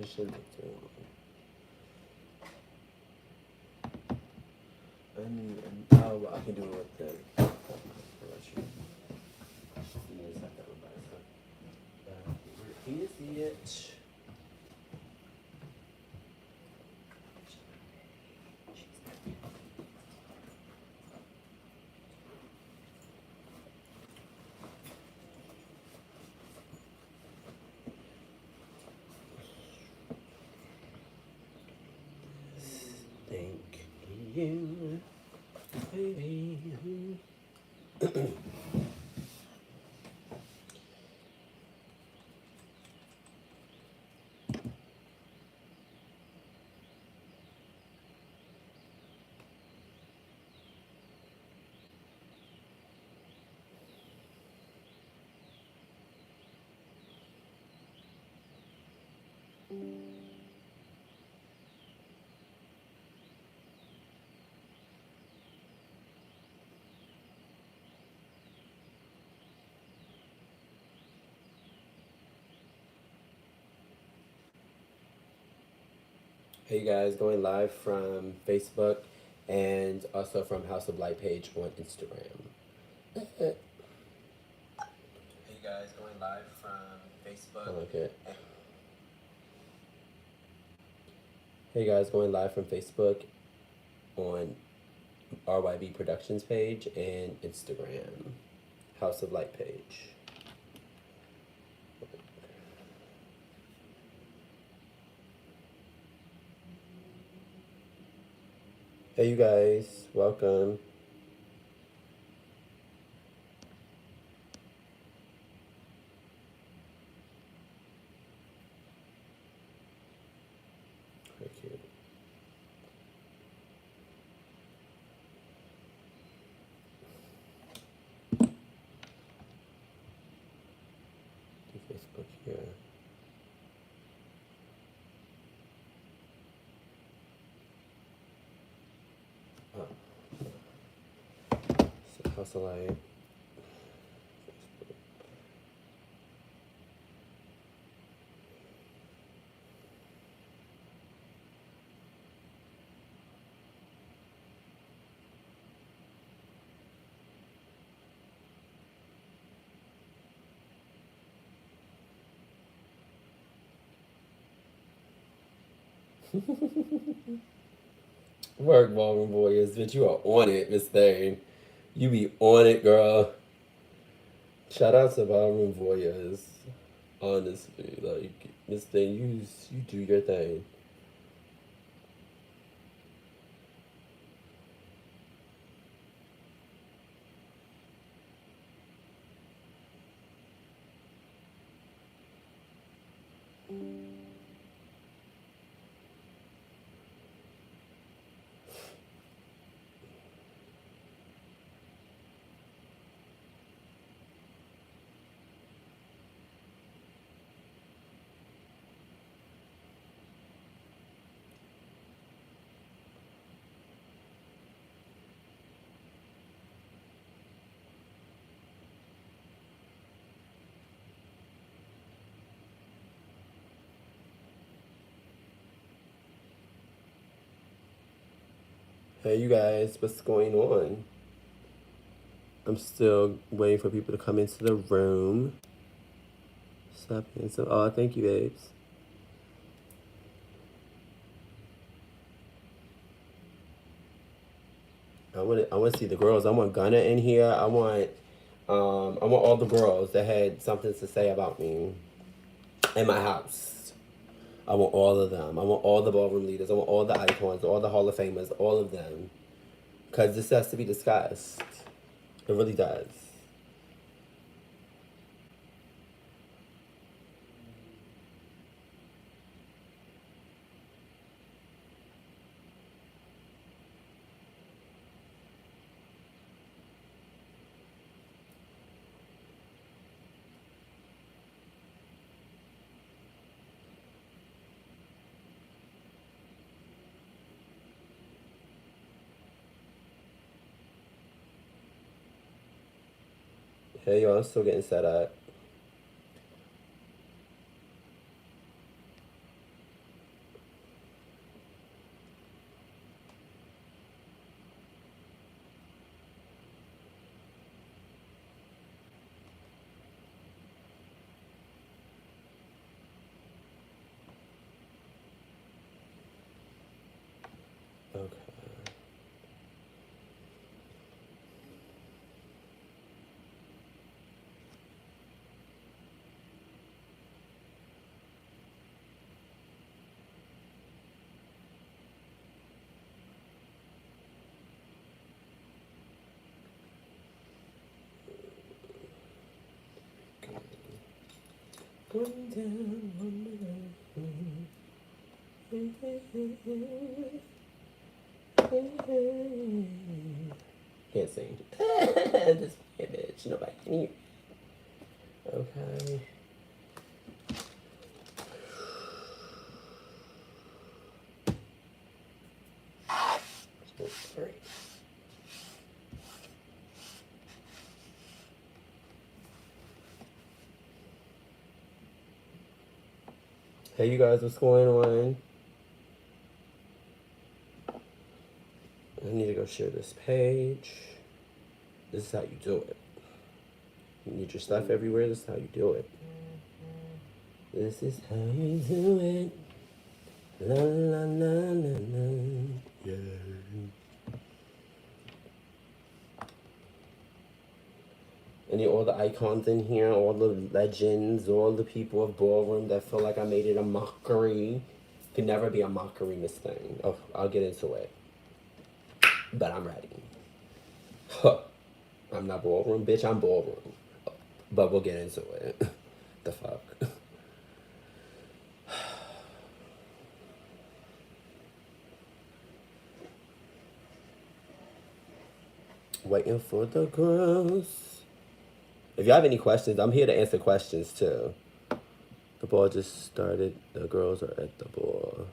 It shouldn't take too long. Oh, I can do it with the. Where is it? Thank you, baby. Hey guys, going live from Facebook and also from House of Light page on Instagram. Hey guys, going live from Facebook. Okay. Hey guys, going live from Facebook on RYB Productions page and Instagram, House of Light page. Hey you guys, welcome. Thank you. Facebook here. Oh. So House of Light. Work, Ballroom Warriors, bitch. You are on it, Miss Thing. You be on it, girl. Shout out to Ballroom Warriors. Honestly, like Miss Thing, you do your thing. Hey, you guys, what's going on? I'm still waiting for people to come into the room. Stop handsome. Oh, thank you, babes. I want to see the girls. I want Gunna in here. I want all the girls that had something to say about me in my house. I want all of them. I want all the ballroom leaders. I want all the icons, all the Hall of Famers, all of them. Because this has to be discussed. It really does. Hey, y'all, I'm still getting set up. One down, one down. Can't sing. This bitch, nobody can hear. Okay. Sorry. Hey, you guys, what's going on? I need to go share this page. This is how you do it. You need your stuff everywhere. This is how you do it. This is how you do it. La la la la la. Yeah. I need all the icons in here, all the legends, all the people of ballroom that feel like I made it a mockery. Could never be a mockery, Miss Thing. Oh, I'll get into it. But I'm ready. Huh. I'm not ballroom, bitch. I'm ballroom. But we'll get into it. The fuck. Waiting for the girls. If you have any questions, I'm here to answer questions too. The ball just started. The girls are at the ball.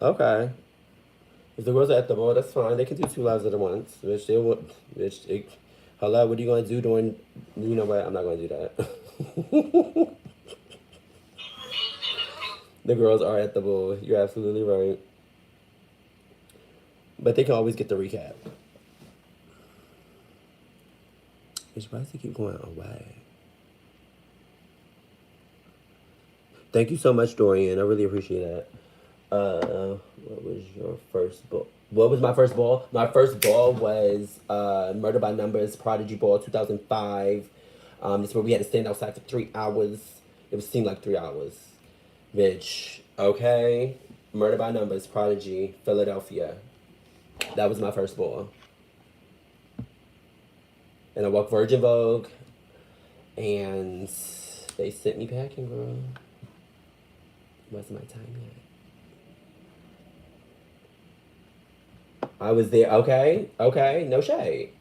Okay. If the girls are at the ball, that's fine. They can do 2 lives at once. Which they would. Hello, what are you gonna do during? You know what? I'm not gonna do that. The girls are at the ball. You're absolutely right. But they can always get the recap. Why does it keep going away? Thank you so much, Dorian. I really appreciate that. What was your first ball? What was my first ball? My first ball was Murder by Numbers, Prodigy Ball, 2005. This is where we had to stand outside for 3 hours. It seemed like 3 hours. Bitch, okay. Murder by Numbers, Prodigy, Philadelphia. That was my first ball. And I walked Virgin Vogue. And they sent me packing, girl. Wasn't my time yet. I was there. Okay. No shade.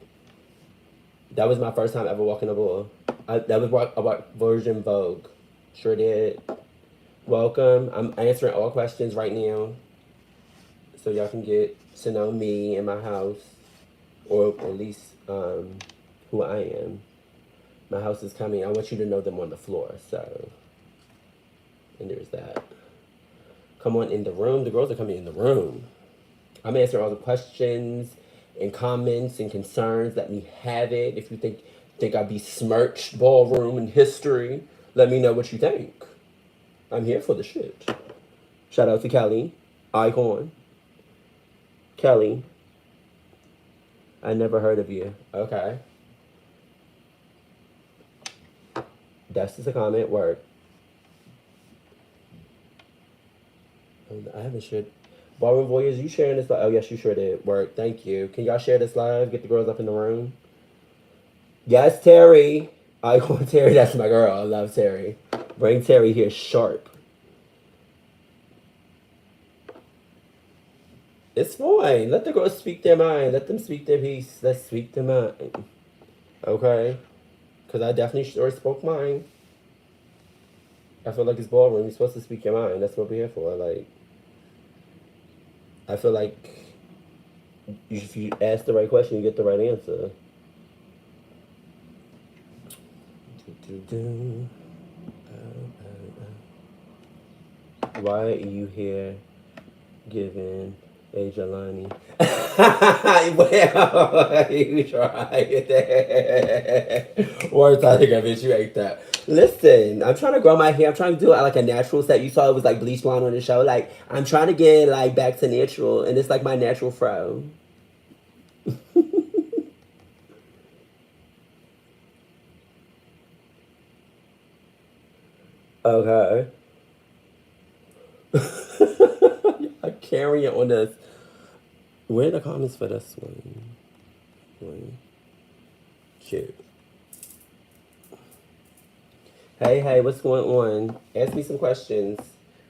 That was my first time ever walking a ball. That was I walked Virgin Vogue. Sure did. Welcome. I'm answering all questions right now. So y'all can get to know me and my house. Or at least who I am. My house is coming. I want you to know them on the floor. So, and there's that. Come on in the room. The girls are coming in the room. I'm answering all the questions and comments and concerns. Let me have it. If you think I besmirched ballroom in history, let me know what you think. I'm here for the shit. Shout out to Kelly. Icon. Kelly. I never heard of you. Okay. That's just a comment. Word. I haven't shared. Ballroom Voyeurs, you sharing this live? Oh, yes, you sure did. Word. Thank you. Can y'all share this live? Get the girls up in the room. Yes, Terry. Icon Terry. That's my girl. I love Terry. Bring Terry here sharp. It's fine. Let the girls speak their mind. Let them speak their piece. Let's speak their mind. Okay? Because I definitely sure spoke mine. I feel like it's ballroom. You're supposed to speak your mind. That's what we're here for. Like, I feel like if you ask the right question, you get the right answer. Why are you here giving a Jelani? Well, you tried that. Words I think of it, you ate that. Listen, I'm trying to grow my hair. I'm trying to do it like a natural set. You saw it was like bleach blonde on the show. Like, I'm trying to get like back to natural, and it's like my natural fro. Okay. I carry it on this. Where are the comments for this one? Cute. Hey, hey, what's going on? Ask me some questions.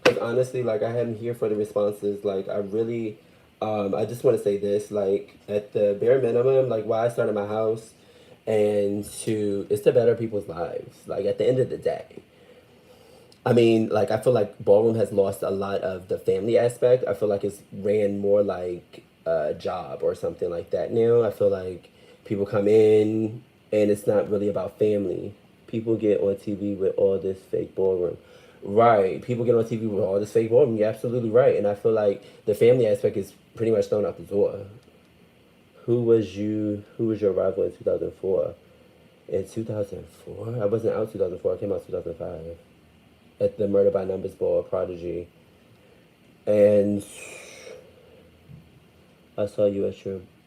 Because honestly, like, I am here for the responses. Like, I really, I just want to say this. Like, at the bare minimum, like, why I started my house and it's to better people's lives. Like, at the end of the day. I mean, like, I feel like ballroom has lost a lot of the family aspect. I feel like it's ran more like a job or something like that now. I feel like people come in and it's not really about family. People get on TV with all this fake ballroom. Right. People get on TV with all this fake ballroom. You're absolutely right. And I feel like the family aspect is pretty much thrown out the door. Who was your rival in 2004? In 2004? I wasn't out 2004. I came out 2005 at the Murder by Numbers Ball, Prodigy. And I saw you at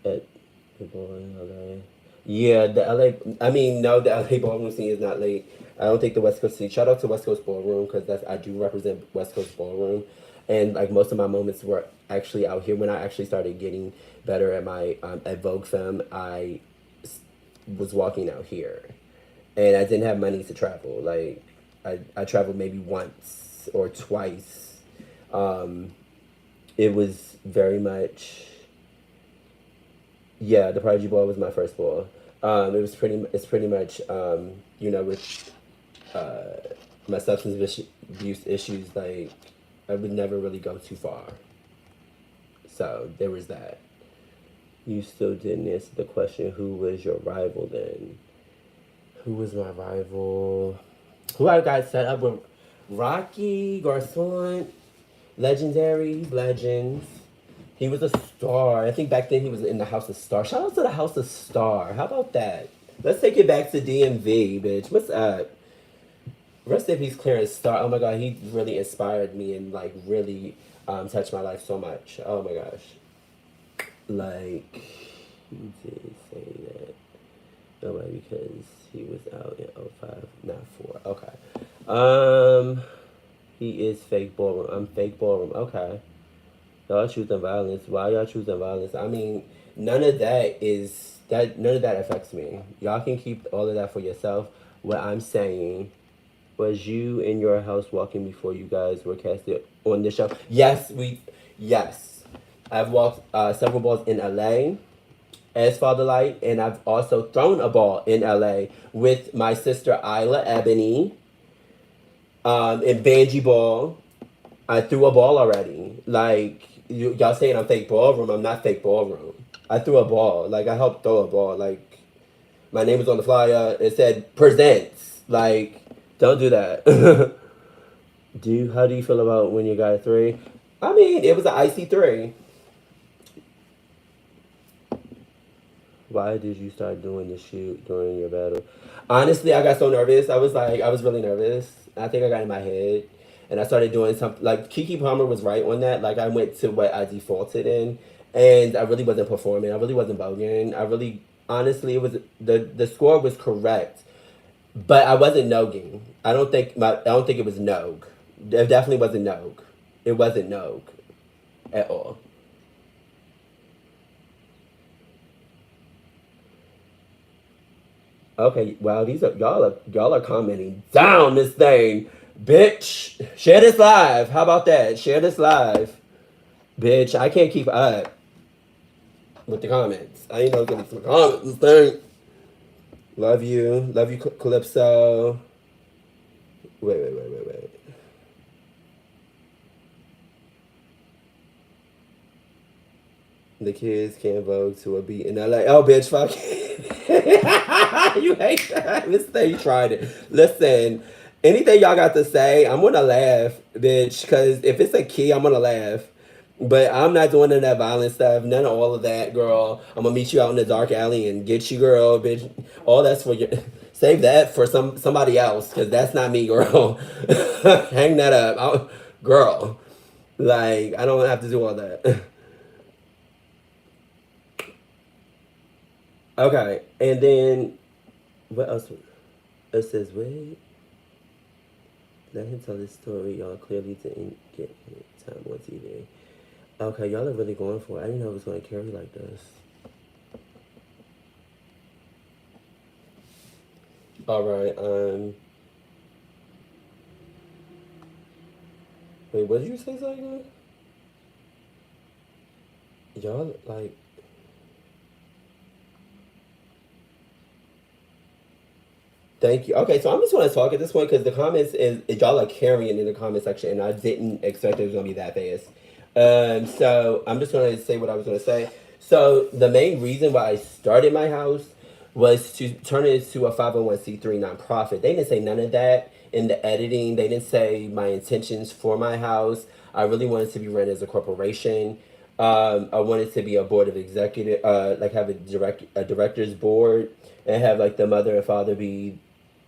the ball in LA. Yeah, the LA. I mean, no, the LA ballroom scene is not late. I don't think the West Coast scene. Shout out to West Coast Ballroom because that's I do represent West Coast Ballroom, and like most of my moments were actually out here when I actually started getting better at my at Vogue Femme. Was walking out here, and I didn't have money to travel. Like I traveled maybe once or twice. Um, it was very much yeah. The Prodigy Ball was my first ball. It's pretty much with my abuse issues like I would never really go too far. So there was that. You still didn't answer the question. Who was your rival then? Who was my rival? Who I got set up with? Rocky Garcon, legendary legends. He was a star. I think back then he was in the House of Star. Shout out to the House of Star. How about that? Let's take it back to DMV, bitch. What's up? Rest in peace, Clarence Star. Oh my god, he really inspired me and like really touched my life so much. Oh my gosh. Like, he did say that. Nobody because he was out in '05, not 4. Okay. Um, he is fake ballroom. I'm fake ballroom. Okay. Y'all choosing violence. Why y'all choosing violence? I mean, none of that affects me. Y'all can keep all of that for yourself. What I'm saying was you in your house walking before you guys were casted on the show. Yes. I've walked several balls in LA as Father Light, and I've also thrown a ball in LA with my sister Isla Ebony in Banji Ball. I threw a ball already. Like, y'all saying I'm fake ballroom. I'm not fake ballroom. I threw a ball. Like, I helped throw a ball. Like, my name was on the flyer. It said presents. Like, don't do that. How do you feel about when you got a 3? I mean, it was an icy 3. Why did you start doing the shoot during your battle? Honestly, I got so nervous. I was really nervous. I think I got in my head. And I started doing something, like, Kiki Palmer was right on that. Like, I went to what I defaulted in. And I really wasn't performing. I really wasn't voguing. Honestly, the score was correct. But I wasn't nogging. I don't think it was nog. It definitely wasn't nog. It wasn't nog at all. Okay, wow, y'all are commenting down this thing, bitch. Share this live. How about that? Share this live, bitch. I can't keep up with the comments. I ain't know gonna be some comments. This thing. Love you, Calypso. Wait. The kids can't vote to a beat in LA. Oh, bitch, fuck. You hate that. This thing, you tried it. Listen, anything y'all got to say, I'm gonna laugh, bitch, because if it's a key, I'm gonna laugh. But I'm not doing none of that violent stuff, none of all of that, girl. I'm gonna meet you out in the dark alley and get you, girl, bitch. All that's for your. Save that for somebody else, because that's not me, girl. Hang that up, girl. Like, I don't have to do all that. Okay, and then what else? It says, wait, let him tell this story. Y'all clearly didn't get time on TV. Okay, y'all are really going for it. I didn't know it was going to carry like this. All right, Wait, what did you say, Zayna? Y'all like. Thank you. Okay, so I'm just going to talk at this point because the comments is y'all are carrying in the comment section, and I didn't expect it was going to be that fast. So I'm just going to say what I was going to say. So the main reason why I started my house was to turn it into a 501c3 nonprofit. They didn't say none of that in the editing. They didn't say my intentions for my house. I really wanted to be run as a corporation. I wanted to be a board of executive, like have a director's board, and have like the mother and father be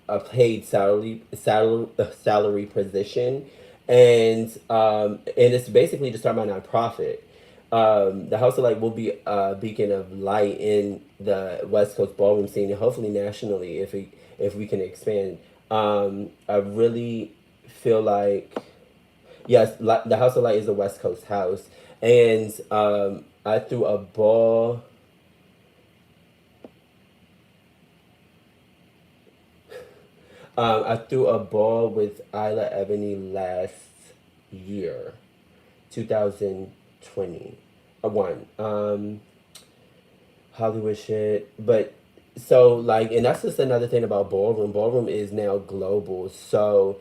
a paid salary position, and it's basically to start my nonprofit. The House of Light will be a beacon of light in the West Coast ballroom scene, and hopefully nationally if we can expand. I really feel like yes, the House of Light is a West Coast house, and I threw a ball. I threw a ball with Isla Ebony last year, 2020. I won. Hollywood shit. But so like, and that's just another thing about ballroom. Ballroom is now global. So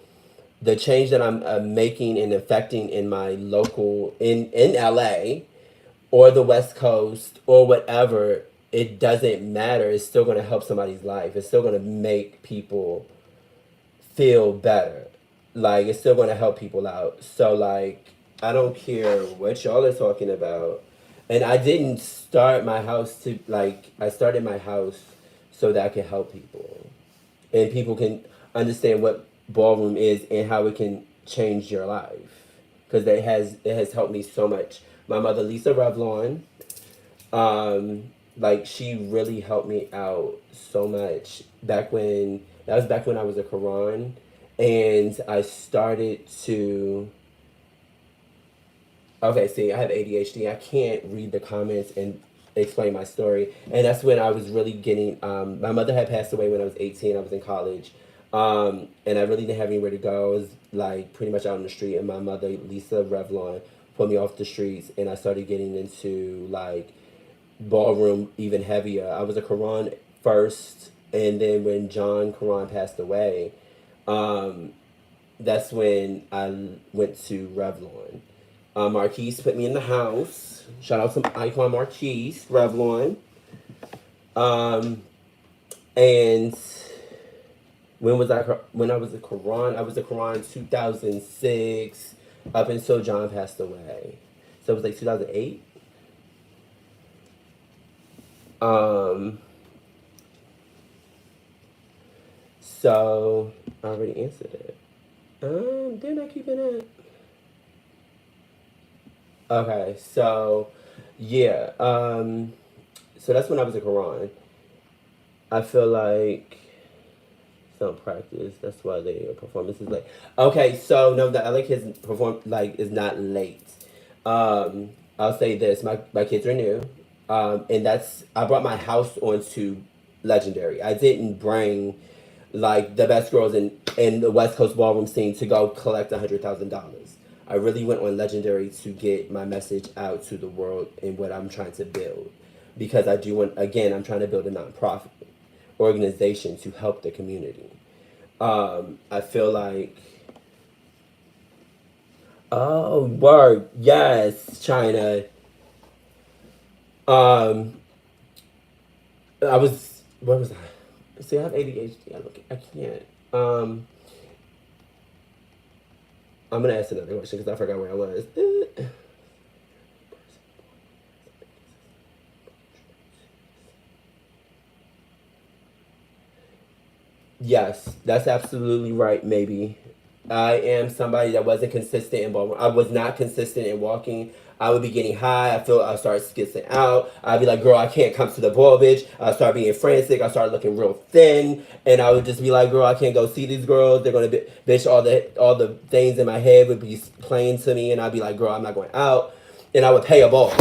the change that I'm making and affecting in my local in LA or the West Coast or whatever, it doesn't matter. It's still going to help somebody's life. It's still going to make people feel better. Like it's still gonna help people out. So like I don't care what y'all are talking about. And I didn't start my house to like I started my house so that I can help people. And people can understand what ballroom is and how it can change your life. Because it has helped me so much. My mother Lisa Revlon, like she really helped me out so much back when that was back when I was a Quran, and I started to. Okay, see, I have ADHD. I can't read the comments and explain my story, and that's when I was really getting. My mother had passed away when I was 18. I was in college, and I really didn't have anywhere to go. I was like pretty much out on the street, and my mother Lisa Revlon pulled me off the streets, and I started getting into like ballroom even heavier. I was a Quran first, and then when John Quran passed away, um, that's when I went to Revlon. Marquise put me in the house. Shout out to Icon Marquise Revlon. Um, and when I was a Quran, I was a Quran 2006 up until John passed away. So it was like 2008. Um, so I already answered it. Didn't I keep it? Okay, so yeah, so that's when I was a Quran. I feel like some practice. That's why their performance is late. Okay, so no, the LA kids perform like is not late. I'll say this: my kids are new, and that's I brought my house onto Legendary. I didn't bring like the best girls in the West Coast ballroom scene to go collect $100,000. I really went on Legendary to get my message out to the world and what I'm trying to build, because I do want again I'm trying to build a nonprofit organization to help the community. I feel like oh word yes China. Um, I was where was I? See, I have ADHD. I can't. I'm gonna ask another question because I forgot where I was. Yes, that's absolutely right. Maybe I am somebody that wasn't consistent in ballroom. I was not consistent in walking. I would be getting high. I start skitzing out. I'd be like, "Girl, I can't come to the ball, bitch." I start being frantic. I start looking real thin, and I would just be like, "Girl, I can't go see these girls. They're gonna be bitch." All the things in my head would be playing to me, and I'd be like, "Girl, I'm not going out." And I would pay a ball,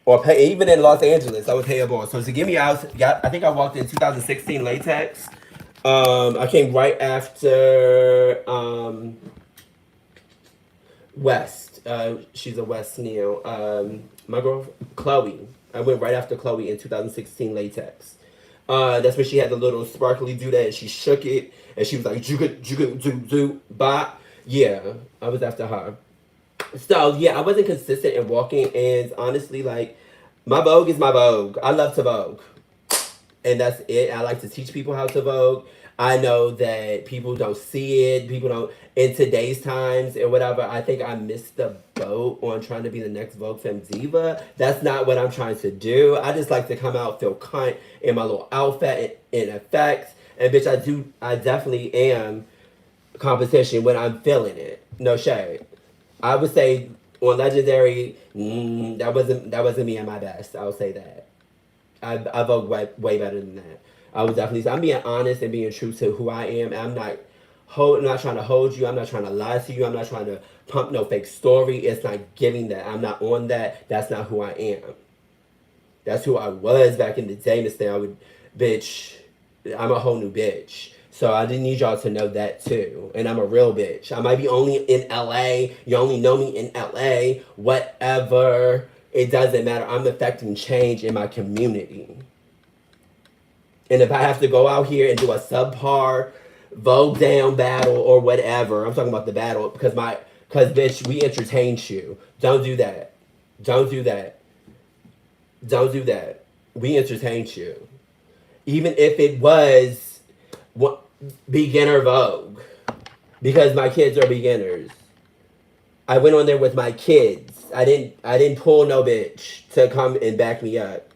or pay even in Los Angeles. I would pay a ball. So to get me out, I think I walked in 2016 latex. I came right after West. She's a West now. My girl Chloe. I went right after Chloe in 2016 Latex. That's when she had the little sparkly do that and she shook it and she was like juka juka do do bop. Yeah, I was after her. So yeah, I wasn't consistent in walking and honestly like my Vogue is my Vogue. I love to Vogue. And that's it. I like to teach people how to Vogue. I know that people don't see it. People don't in today's times and whatever. I think I missed the boat on trying to be the next Vogue Femme Diva. That's not what I'm trying to do. I just like to come out, feel cunt in my little outfit in effects. And bitch, I definitely am competition when I'm feeling it. No shade. I would say on Legendary, that wasn't me at my best. I would say that. I vote way better than that. I would definitely say I'm being honest and being true to who I am. I'm not trying to hold you. I'm not trying to lie to you. I'm not trying to pump no fake story. It's not giving that. I'm not on that. That's not who I am. That's who I was back in the day, Mister. Bitch, I'm a whole new bitch. So I didn't need y'all to know that too. And I'm a real bitch. I might be only in LA. You only know me in LA. Whatever. It doesn't matter. I'm affecting change in my community. And if I have to go out here and do a subpar Vogue down battle or whatever, I'm talking about the battle because bitch, we entertained you. Don't do that. Don't do that. Don't do that. We entertained you. Even if it was beginner Vogue. Because my kids are beginners. I went on there with my kids. I didn't pull no bitch to come and back me up.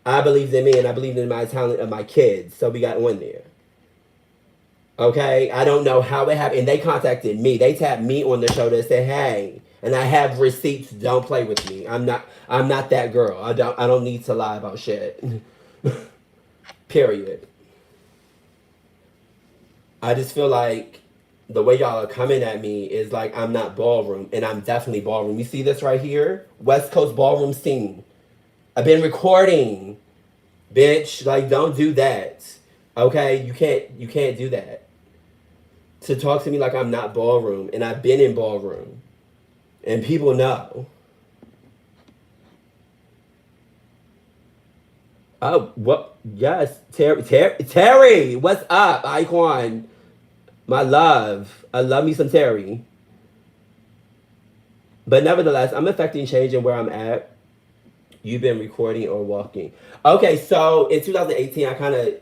I believed in me and I believed in my talent of my kids. So we got on there. Okay? I don't know how it happened. And they contacted me. They tapped me on the shoulder and said, hey, and I have receipts, don't play with me. I'm not that girl. I don't need to lie about shit. Period. I just feel like the way y'all are coming at me is like I'm not ballroom, and I'm definitely ballroom. You see this right here? West Coast ballroom scene. I've been recording, bitch. Like, don't do that. Okay? You can't do that. To talk to me like I'm not ballroom, and I've been in ballroom. And people know. Oh, what? Yes, Terry, what's up, Icon? My love. I love me some Terry. But nevertheless, I'm affecting change in where I'm at. You've been recording or walking. Okay, so in 2018, I kind of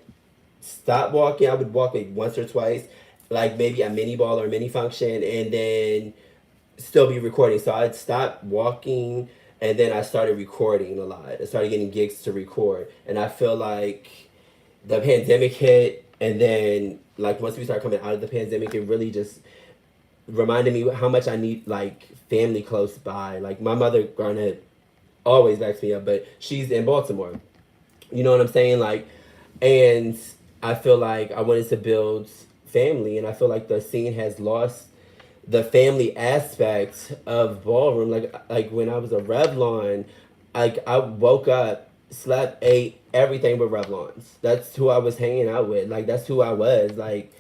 stopped walking. I would walk like once or twice, like maybe a mini ball or mini function, and then still be recording. So I'd stop walking and then I started recording a lot. I started getting gigs to record. And I feel like the pandemic hit and then like once we started coming out of the pandemic, it really just reminded me how much I need like family close by. Like my mother Garnett always backs me up, but she's in Baltimore. You know what I'm saying? Like, and I feel like I wanted to build family and I feel like the scene has lost the family aspect of ballroom. Like when I was a Revlon, like I woke up, slept, ate everything with Revlons. That's who I was hanging out with. Like that's who I was. Like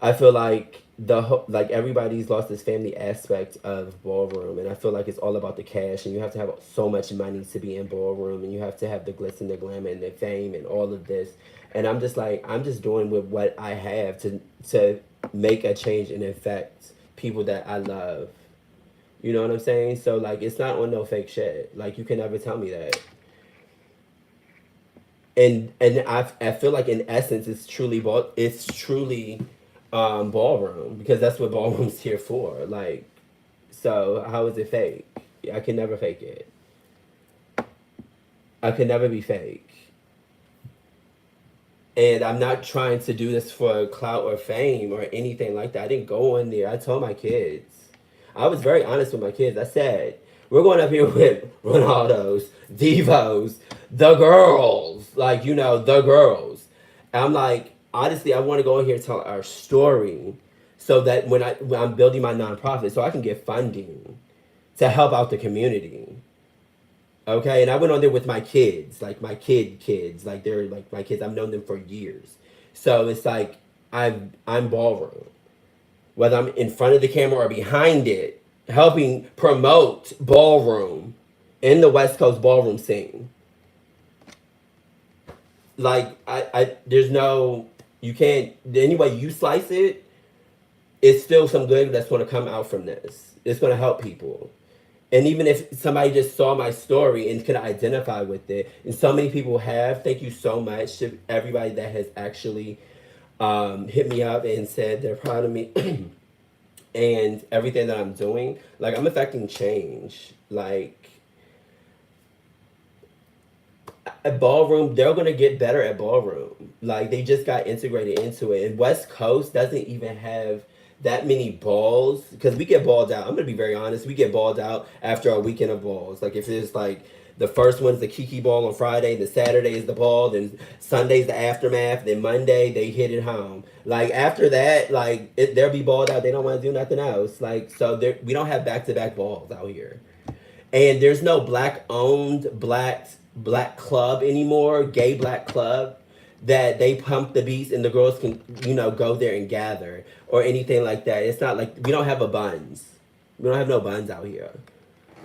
I feel like like everybody's lost this family aspect of ballroom, and I feel like it's all about the cash, and you have to have so much money to be in ballroom, and you have to have the glitz and the glamour and the fame and all of this. And I'm just like I'm just doing with what I have to make a change and affect people that I love. You know what I'm saying? So like it's not on no fake shit. Like you can never tell me that. And I feel like in essence it's truly ballroom because that's what ballroom's here for. Like so how is it fake? I can never fake it. I could never be fake. And I'm not trying to do this for clout or fame or anything like that. I didn't go in there. I told my kids. I was very honest with my kids. I said, we're going up here with Ronaldo's, Devos, the girls. Like, you know, the girls. And I'm like, honestly, I want to go in here and tell our story so that when I'm building my nonprofit so I can get funding to help out the community. Okay, and I went on there with my kids, like my kids, like they're like my kids. I've known them for years, so it's like I'm ballroom. whether I'm in front of the camera or behind it, helping promote ballroom in the West Coast ballroom scene. Like there's no, you can't, any way you slice it, it's still some good that's going to come out from this. It's going to help people. And even if somebody just saw my story and could identify with it, and so many people have, thank you so much to everybody that has actually hit me up and said they're proud of me and everything that I'm doing. Like, I'm affecting change. Like, at ballroom, they're gonna get better at ballroom. Like, they just got integrated into it. And West Coast doesn't even have that many balls because we get balled out. I'm gonna be very honest. We get balled out after a weekend of balls. Like, if it's like the first one's the Kiki ball on Friday, the Saturday is the ball, then Sunday's the aftermath, then Monday they hit it home. Like, after that, like they'll be balled out. They don't want to do nothing else. Like, so we don't have back to back balls out here, and there's no black owned black club anymore, gay black club that they pump the beats and the girls can, go there and gather or anything like that. It's not like we don't have a buns. We don't have no buns out here.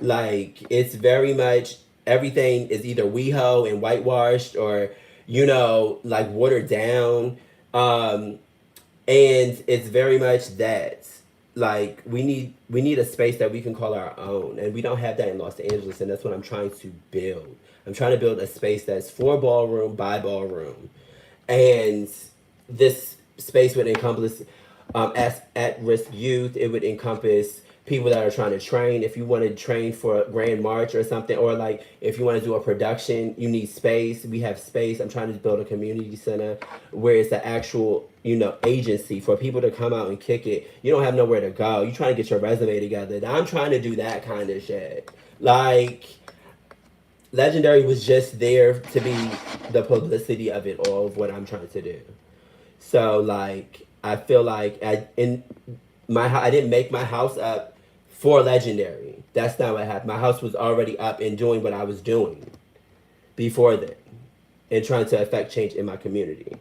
Like, it's very much everything is either WeHo and whitewashed or, like watered down. And it's very much that. Like, we need a space that we can call our own, and we don't have that in Los Angeles, and that's what I'm trying to build. I'm trying to build a space that's for ballroom by ballroom, and this space would encompass as at-risk youth. It would encompass people that are trying to train. If you want to train for a grand march or something, or like if you want to do a production, you need space. We have space. I'm trying to build a community center where it's an actual, agency for people to come out and kick it. You don't have nowhere to go. You trying to get your resume together. I'm trying to do that kind of shit. Like, Legendary was just there to be the publicity of it all, of what I'm trying to do. So, like, I feel like I didn't make my house up for Legendary. That's not what happened. My house was already up and doing what I was doing before that, and trying to affect change in my community.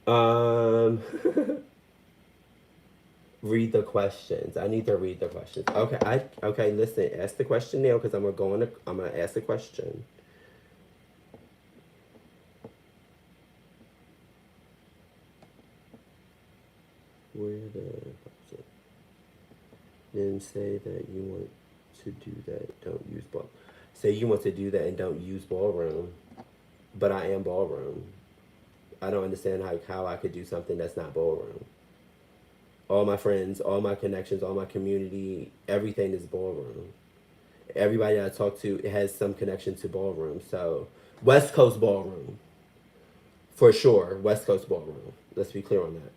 Um, read the questions. I need to read the questions. Okay, okay. Listen, ask the question now because I'm gonna ask the question. Where the then say that you want to do that. Don't use ball. Say you want to do that and don't use ballroom, but I am ballroom. I don't understand how I could do something that's not ballroom. All my friends, all my connections, all my community, everything is ballroom. Everybody that I talk to has some connection to ballroom. So, West Coast ballroom, for sure. West Coast ballroom. Let's be clear on that.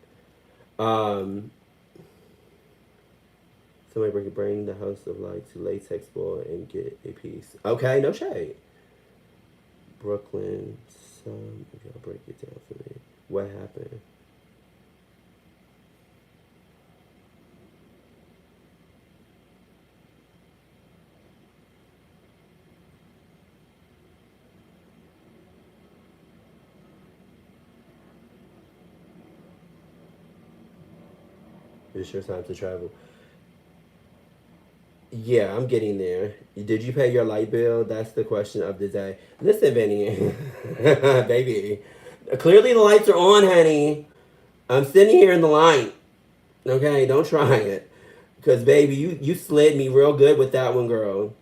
Somebody bring the House of Light to Latex Ball and get a piece. Okay, no shade. Brooklyn, if y'all break it down for me. What happened? It's your time to travel. Yeah, I'm getting there. Did you pay your light bill? That's the question of the day. Listen, Benny, baby. Clearly the lights are on, honey. I'm sitting here in the light. Okay, don't try it. Because, baby, you slid me real good with that one, girl.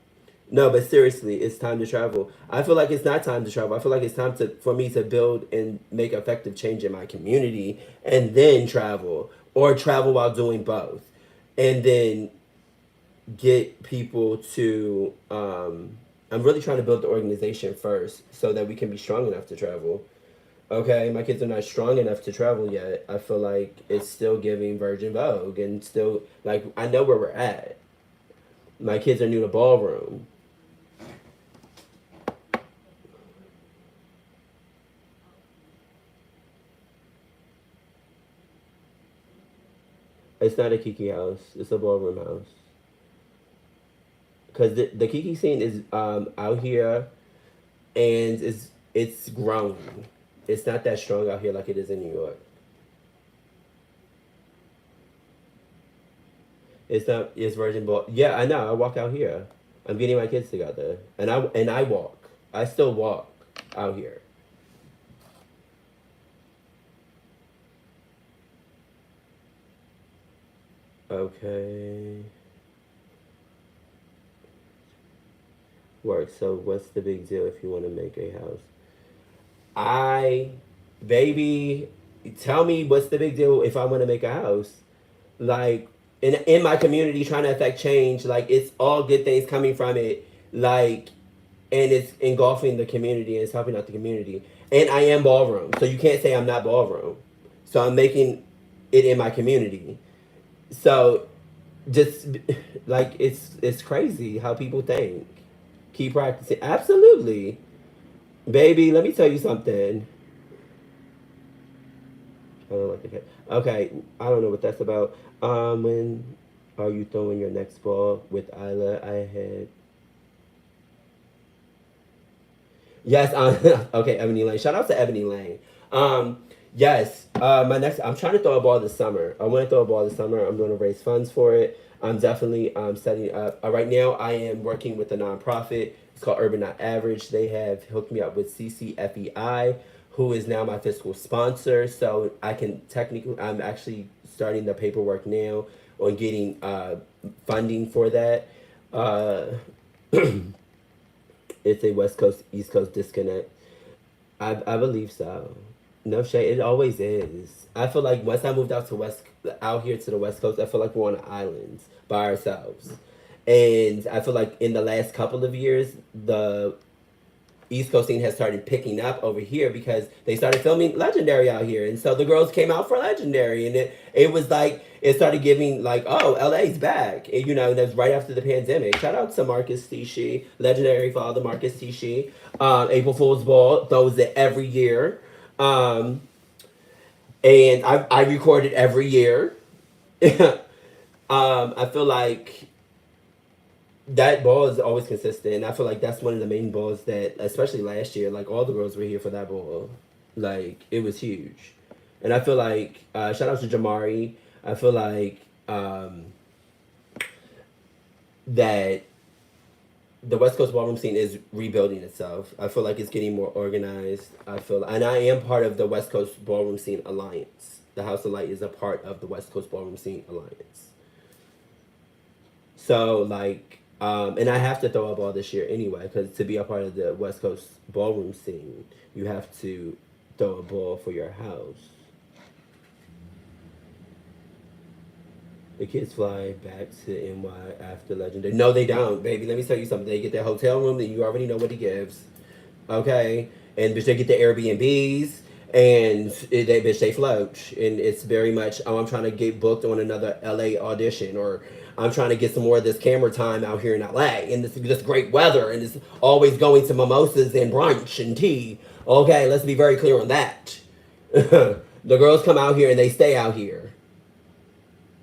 No, but seriously, it's time to travel. I feel like it's not time to travel. I feel like it's time for me to build and make effective change in my community and then travel. Or travel while doing both. And then get people to I'm really trying to build the organization first so that we can be strong enough to travel. Okay, my kids are not strong enough to travel yet. I feel like it's still giving Virgin Vogue and still, like, I know where we're at. My kids are new to ballroom. It's not a Kiki house. It's a ballroom house. Because the Kiki scene is out here and it's growing. It's not that strong out here like it is in New York. It's not. It's Virgin Ball. Yeah, I know. I walk out here. I'm getting my kids together, and I walk. I still walk out here. Okay. Work. So what's the big deal if you want to make a house? I, baby, tell me what's the big deal if I want to make a house? Like in my community, trying to affect change. Like it's all good things coming from it. Like and it's engulfing the community and it's helping out the community. And I am ballroom, so you can't say I'm not ballroom. So I'm making it in my community. So just like it's crazy how people think. Keep practicing. Absolutely. Baby, let me tell you something. I don't like the cat. Okay, I don't know what that's about. When are you throwing your next ball with Isla? I had yes. Okay, Ebony Lane. Shout out to Ebony Lane. Yes. My next. I'm trying to throw a ball this summer. I want to throw a ball this summer. I'm going to raise funds for it. I'm definitely setting up. Right now, I am working with a nonprofit. It's called Urban Not Average. They have hooked me up with CCFEI, who is now my fiscal sponsor. So I can technically. I'm actually starting the paperwork now on getting funding for that. Uh, it's a West Coast East Coast disconnect. I believe so. No shade. It always is. I feel like once I moved out here to the West Coast, I feel like we're on an island by ourselves. And I feel like in the last couple of years, the East Coast scene has started picking up over here because they started filming Legendary out here, and so the girls came out for Legendary, and it was like it started giving like, oh, LA's back, and, that's right after the pandemic. Shout out to Marcus Tishi, Legendary father Marcus Tishi. April Fool's Ball throws it every year, um, and I record it every year. I feel like that ball is always consistent. And I feel like that's one of the main balls that, especially last year, like all the girls were here for that ball. Like it was huge, and I feel like shout out to Jamari. I feel like that the West Coast ballroom scene is rebuilding itself. I feel like it's getting more organized. And I am part of the West Coast Ballroom Scene Alliance. The House of Light is a part of the West Coast Ballroom Scene Alliance. So like, and I have to throw a ball this year anyway, because to be a part of the West Coast ballroom scene, you have to throw a ball for your house. The kids fly back to NY after Legendary. No, they don't, baby. Let me tell you something. They get their hotel room, then you already know what he gives. Okay? And bitch, they get the Airbnbs, and they float. And it's very much, oh, I'm trying to get booked on another LA audition, or I'm trying to get some more of this camera time out here in LA, and this great weather, and it's always going to mimosas and brunch and tea. Okay, let's be very clear on that. The girls come out here and they stay out here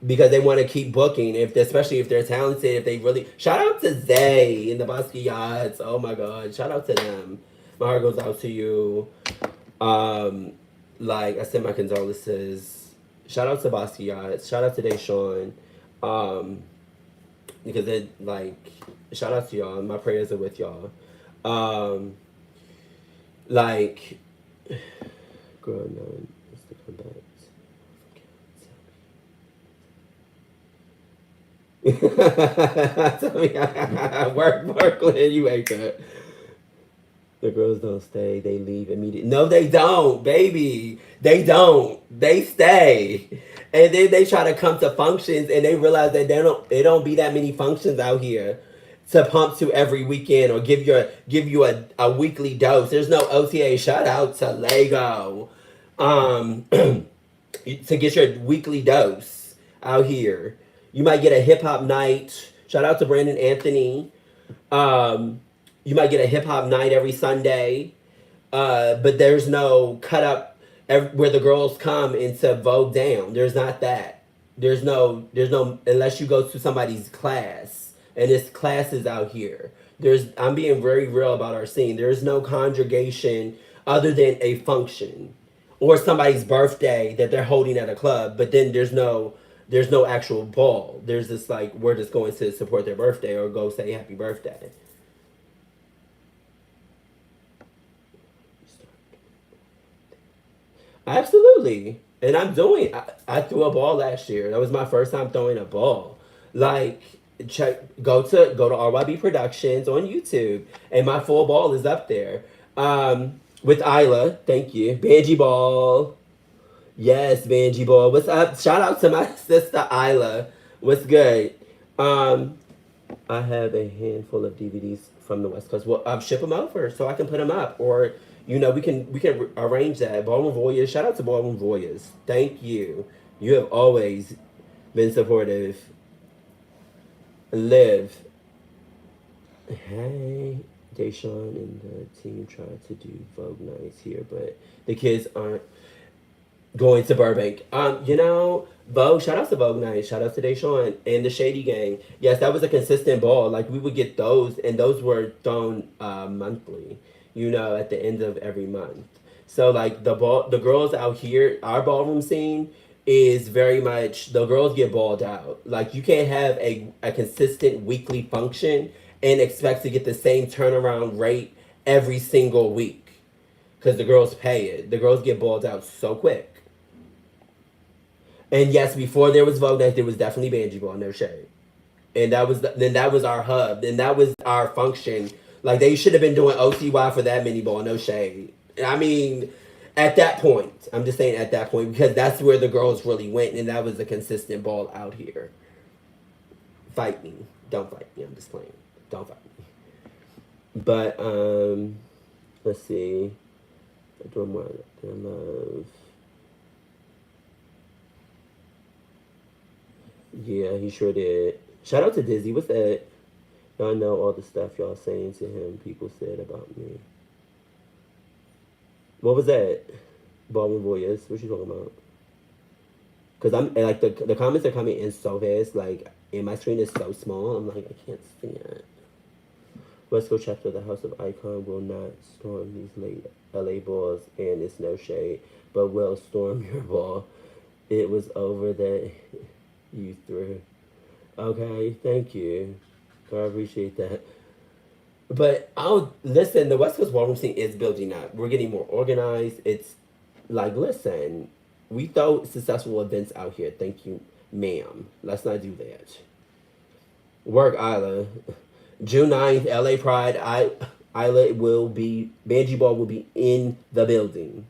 because they want to keep booking, especially if they're talented. If they really, shout out to Zay and the Basquiats. Oh my God, shout out to them. My heart goes out to you. Like I send my condolences. Shout out to Basquiat. Shout out to Deshawn. Because it like shout out to y'all. My prayers are with y'all. Like girl, no, it's to come back. Tell me, Brooklyn, you ain't that. The girls don't stay; they leave immediately. No, they don't, baby. They don't. They stay, and then they try to come to functions, and they realize that they don't be that many functions out here to pump to every weekend or give you a weekly dose. There's no OTA. Shout out to Lego, to get your weekly dose out here. You might get a hip hop night. Shout out to Brandon Anthony. You might get a hip hop night every Sunday, but there's no cut up where the girls come into Vogue Down. There's not that. There's no unless you go to somebody's class, and it's classes out here. I'm being very real about our scene. There's no congregation other than a function or somebody's birthday that they're holding at a club, but then there's no actual ball. There's this like we're just going to support their birthday or go say happy birthday. Absolutely. And I threw a ball last year. That was my first time throwing a ball. Like go to RYB Productions on YouTube and my full ball is up there. With Isla, thank you. Banji Ball. Yes, Banji Ball. What's up? Shout out to my sister Isla. What's good? Um I have a handful of DVDs from the West Coast. Well, ship them over so I can put them up, or we can arrange that. Ballroom Voyeurs. Shout out to Ballroom Voyeurs. Thank you. You have always been supportive. Live. Hey, Deshaun and the team tried to do Vogue nights here, but the kids aren't going to Burbank. Vogue, shout out to Vogue Night, shout out to Deshaun and the Shady Gang. Yes, that was a consistent ball. Like we would get those, and those were thrown monthly, at the end of every month. So like the girls out here, our ballroom scene is very much the girls get balled out. Like you can't have a consistent weekly function and expect to get the same turnaround rate every single week because the girls pay it. The girls get balled out so quick. And yes, before there was Vogue Night, there was definitely Banji Ball, no shade. And then that was our hub, and that was our function. Like they should have been doing OTY for that mini ball, no shade. I mean, at that point, I'm just saying at that point because that's where the girls really went, and that was a consistent ball out here. Fight me, don't fight me. I'm just playing. Don't fight me. But let's see. Doing more than love. Yeah, he sure did. Shout out to Dizzy. What's that? Y'all know all the stuff y'all saying to him. People said about me. What was that? Ballroom Voyeurs. What you talking about? Because I'm like the comments are coming in so fast. Like, and my screen is so small. I'm like, I can't see it. West Coast chapter, the House of Icon will not storm these late LA balls, and it's no shade, but will storm your ball. It was over that you threw. Okay, thank you. I appreciate that. But I'll listen. The West Coast ballroom scene is building up. We're getting more organized. It's like, listen, we throw successful events out here. Thank you, ma'am. Let's not do that. Work, Isla. June 9th, LA Pride. Isla will be, Banji Ball will be in the building.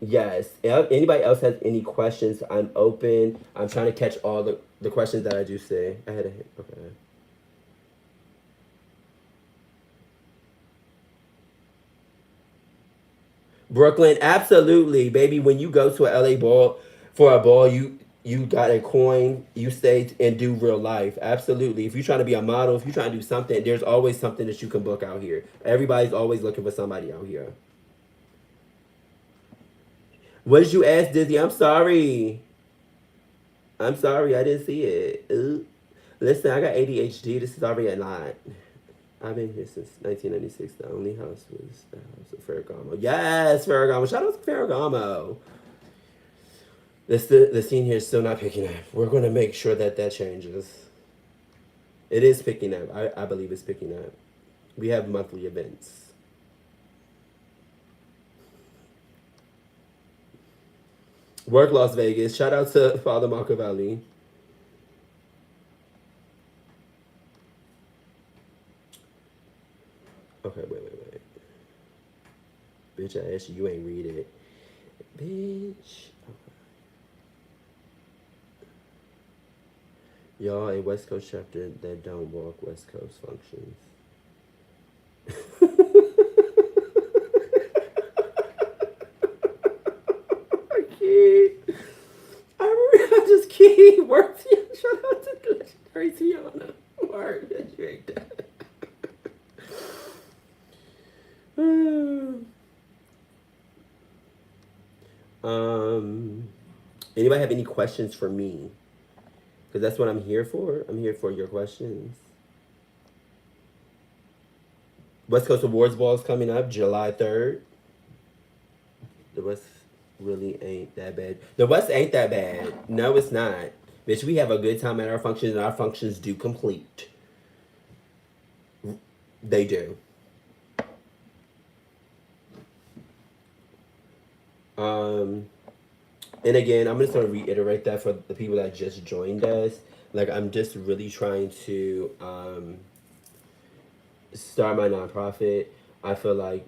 Yes. If anybody else has any questions, I'm open. I'm trying to catch all the questions that I do say. I had a hit. Okay. Brooklyn, absolutely, baby. When you go to a LA ball for a ball, you got a coin. You stay and do real life. Absolutely. If you're trying to be a model, if you're trying to do something, there's always something that you can book out here. Everybody's always looking for somebody out here. What did you ask, Dizzy? I'm sorry. I'm sorry. I didn't see it. Ooh. Listen, I got ADHD. This is already a lot. I've been here since 1996. The only house was the house of Ferragamo. Yes, Ferragamo. Shout out to Ferragamo. The scene here is still not picking up. We're going to make sure that changes. It is picking up. I believe it's picking up. We have monthly events. Work Las Vegas. Shout out to Father Machiavelli. Okay, wait. Bitch, I asked you, you ain't read it. Bitch. Okay. Y'all, a West Coast chapter that don't walk West Coast functions. I can't. I just can't work. Shout out to legendary Tiana. Marc, that you ain't that. Anybody have any questions for me? Because that's what I'm here for. I'm here for your questions. West Coast Awards Ball is coming up July 3rd. The West really ain't that bad. The West ain't that bad. No, it's not. Bitch, we have a good time at our functions, and our functions do complete. They do. Um, and again, I'm just gonna reiterate that for the people that just joined us. Like, I'm just really trying to start my nonprofit. I feel like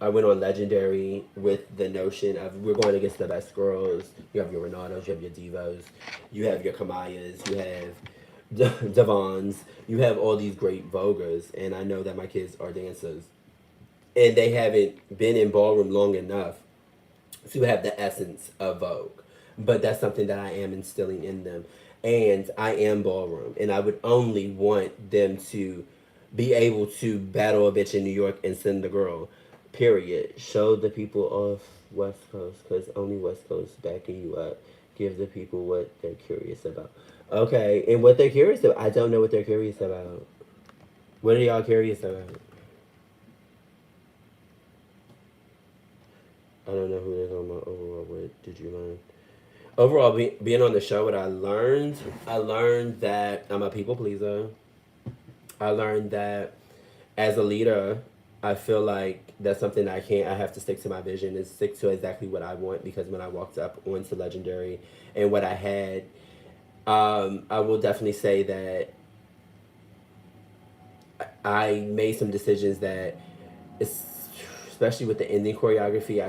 I went on Legendary with the notion of we're going against the best girls. You have your Renatos, you have your Divos, you have your Kamayas, you have Devons, you have all these great Voguers, and I know that my kids are dancers, and they haven't been in ballroom long enough to have the essence of Vogue. But that's something that I am instilling in them. And I am ballroom. And I would only want them to be able to battle a bitch in New York and send the girl. Period. Show the people off West Coast because only West Coast backing you up. Give the people what they're curious about. Okay, and what they're curious about, I don't know what they're curious about. What are y'all curious about? I don't know who they're talking about overall. What did you learn? Overall, being on the show, what I learned that I'm a people pleaser. I learned that as a leader, I feel like that's something that I have to stick to my vision and stick to exactly what I want because when I walked up onto Legendary and what I had, I will definitely say that I made some decisions that, especially with the ending choreography,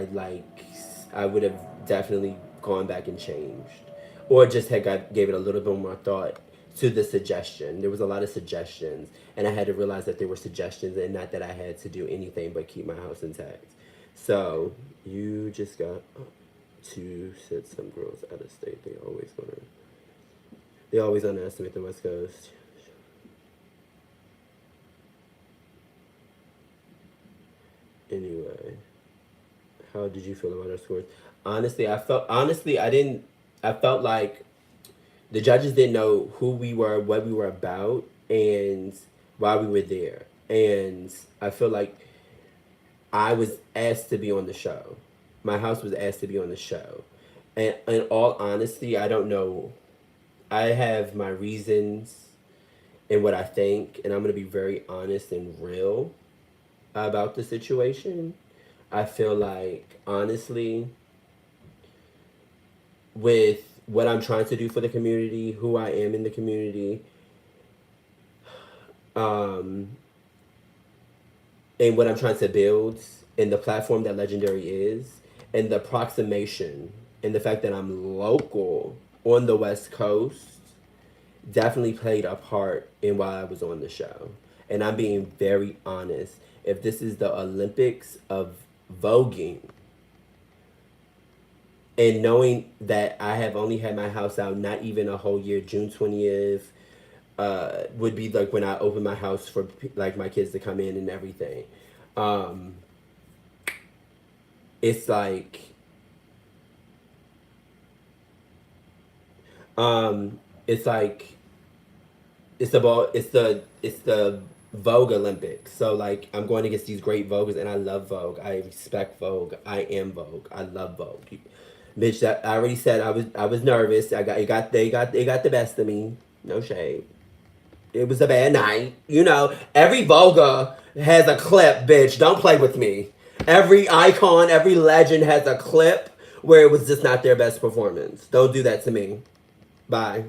I would have definitely gone back and changed, or just gave it a little bit more thought to the suggestion. There was a lot of suggestions, and I had to realize that there were suggestions, and not that I had to do anything but keep my house intact. So you just got to set some girls out of state. They always underestimate the West Coast. Anyway, how did you feel about our scores? Honestly I didn't. I felt like the judges didn't know who we were, what we were about, and why we were there. And I feel like I was asked to be on the show. My house was asked to be on the show. And in all honesty, I don't know. I have my reasons and what I think, and I'm going to be very honest and real about the situation. I feel like, honestly, with what I'm trying to do for the community, who I am in the community, um, and what I'm trying to build, and the platform that Legendary is, and the approximation, and the fact that I'm local on the West Coast, definitely played a part in why I was on the show. And I'm being very honest. If this is the Olympics of voguing, and knowing that I have only had my house out not even a whole year, June 20th would be like when I open my house for like my kids to come in and everything. Um, it's like it's like it's the Vogue Olympics. So like I'm going against these great Voguers, and I love Vogue. I respect Vogue. I am Vogue. I love Vogue. Bitch, that I already said I was nervous. They got the best of me. No shade. It was a bad night. You know, every Vogue has a clip, bitch. Don't play with me. Every icon, every legend has a clip where it was just not their best performance. Don't do that to me. Bye.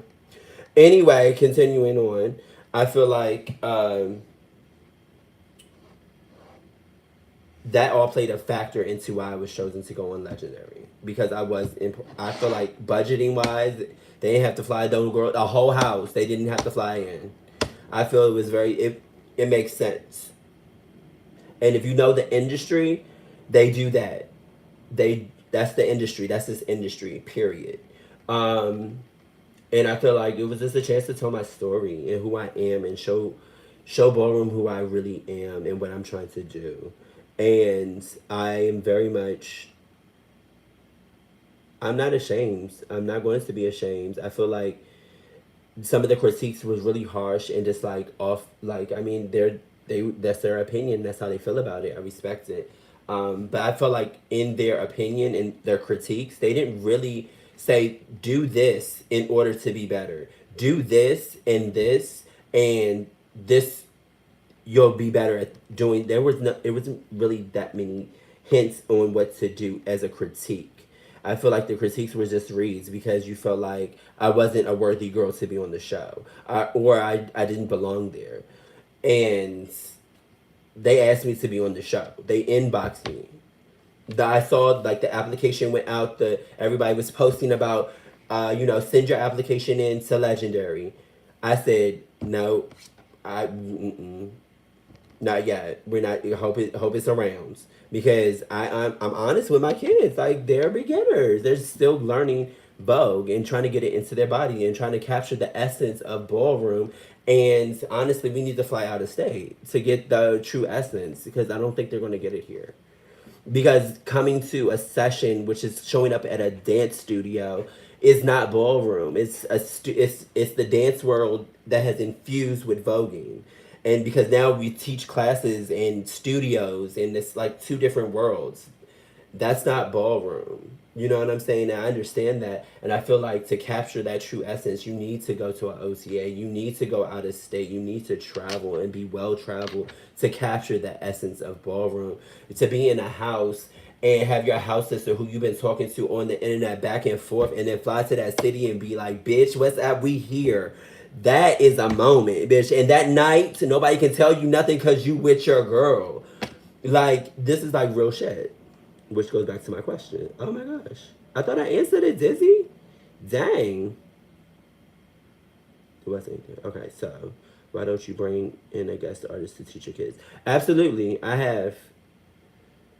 Anyway, continuing on, I feel like that all played a factor into why I was chosen to go on Legendary because I feel like budgeting wise, they didn't have to fly the whole house. They didn't have to fly in. I feel it was it makes sense. And if you know the industry, they do that. That's the industry. That's this industry. Period. Um, and I feel like it was just a chance to tell my story and who I am and show ballroom who I really am and what I'm trying to do. And I am very much. I'm not ashamed. I'm not going to be ashamed. I feel like some of the critiques was really harsh and just like off. Like I mean, that's their opinion. That's how they feel about it. I respect it. But I felt like in their opinion and their critiques, they didn't really say do this in order to be better. Do this and this you'll be better at doing. There was no, it wasn't really that many hints on what to do as a critique. I feel like the critiques were just reads because you felt like I wasn't a worthy girl to be on the show, or I didn't belong there, and they asked me to be on the show. They inboxed me. I saw like the application went out. The everybody was posting about, send your application in to Legendary. I said no, I not yet. We're not. Hope it's around because I'm honest with my kids. Like they're beginners. They're still learning Vogue and trying to get it into their body and trying to capture the essence of ballroom. And honestly, we need to fly out of state to get the true essence because I don't think they're going to get it here. Because coming to a session, which is showing up at a dance studio, is not ballroom. It's the dance world that has infused with voguing, and because now we teach classes in studios, and it's like two different worlds. That's not ballroom. You know what I'm saying? I understand that. And I feel like to capture that true essence, you need to go to an OTA. You need to go out of state. You need to travel and be well traveled to capture the essence of ballroom. To be in a house and have your house sister who you've been talking to on the internet back and forth and then fly to that city and be like, bitch, what's up? We here. That is a moment, bitch. And that night, nobody can tell you nothing because you with your girl. Like, this is like real shit. Which goes back to my question. Oh my gosh. I thought I answered it, Dizzy. Dang. It wasn't there. Okay, so why don't you bring in a guest artist to teach your kids? Absolutely, I have.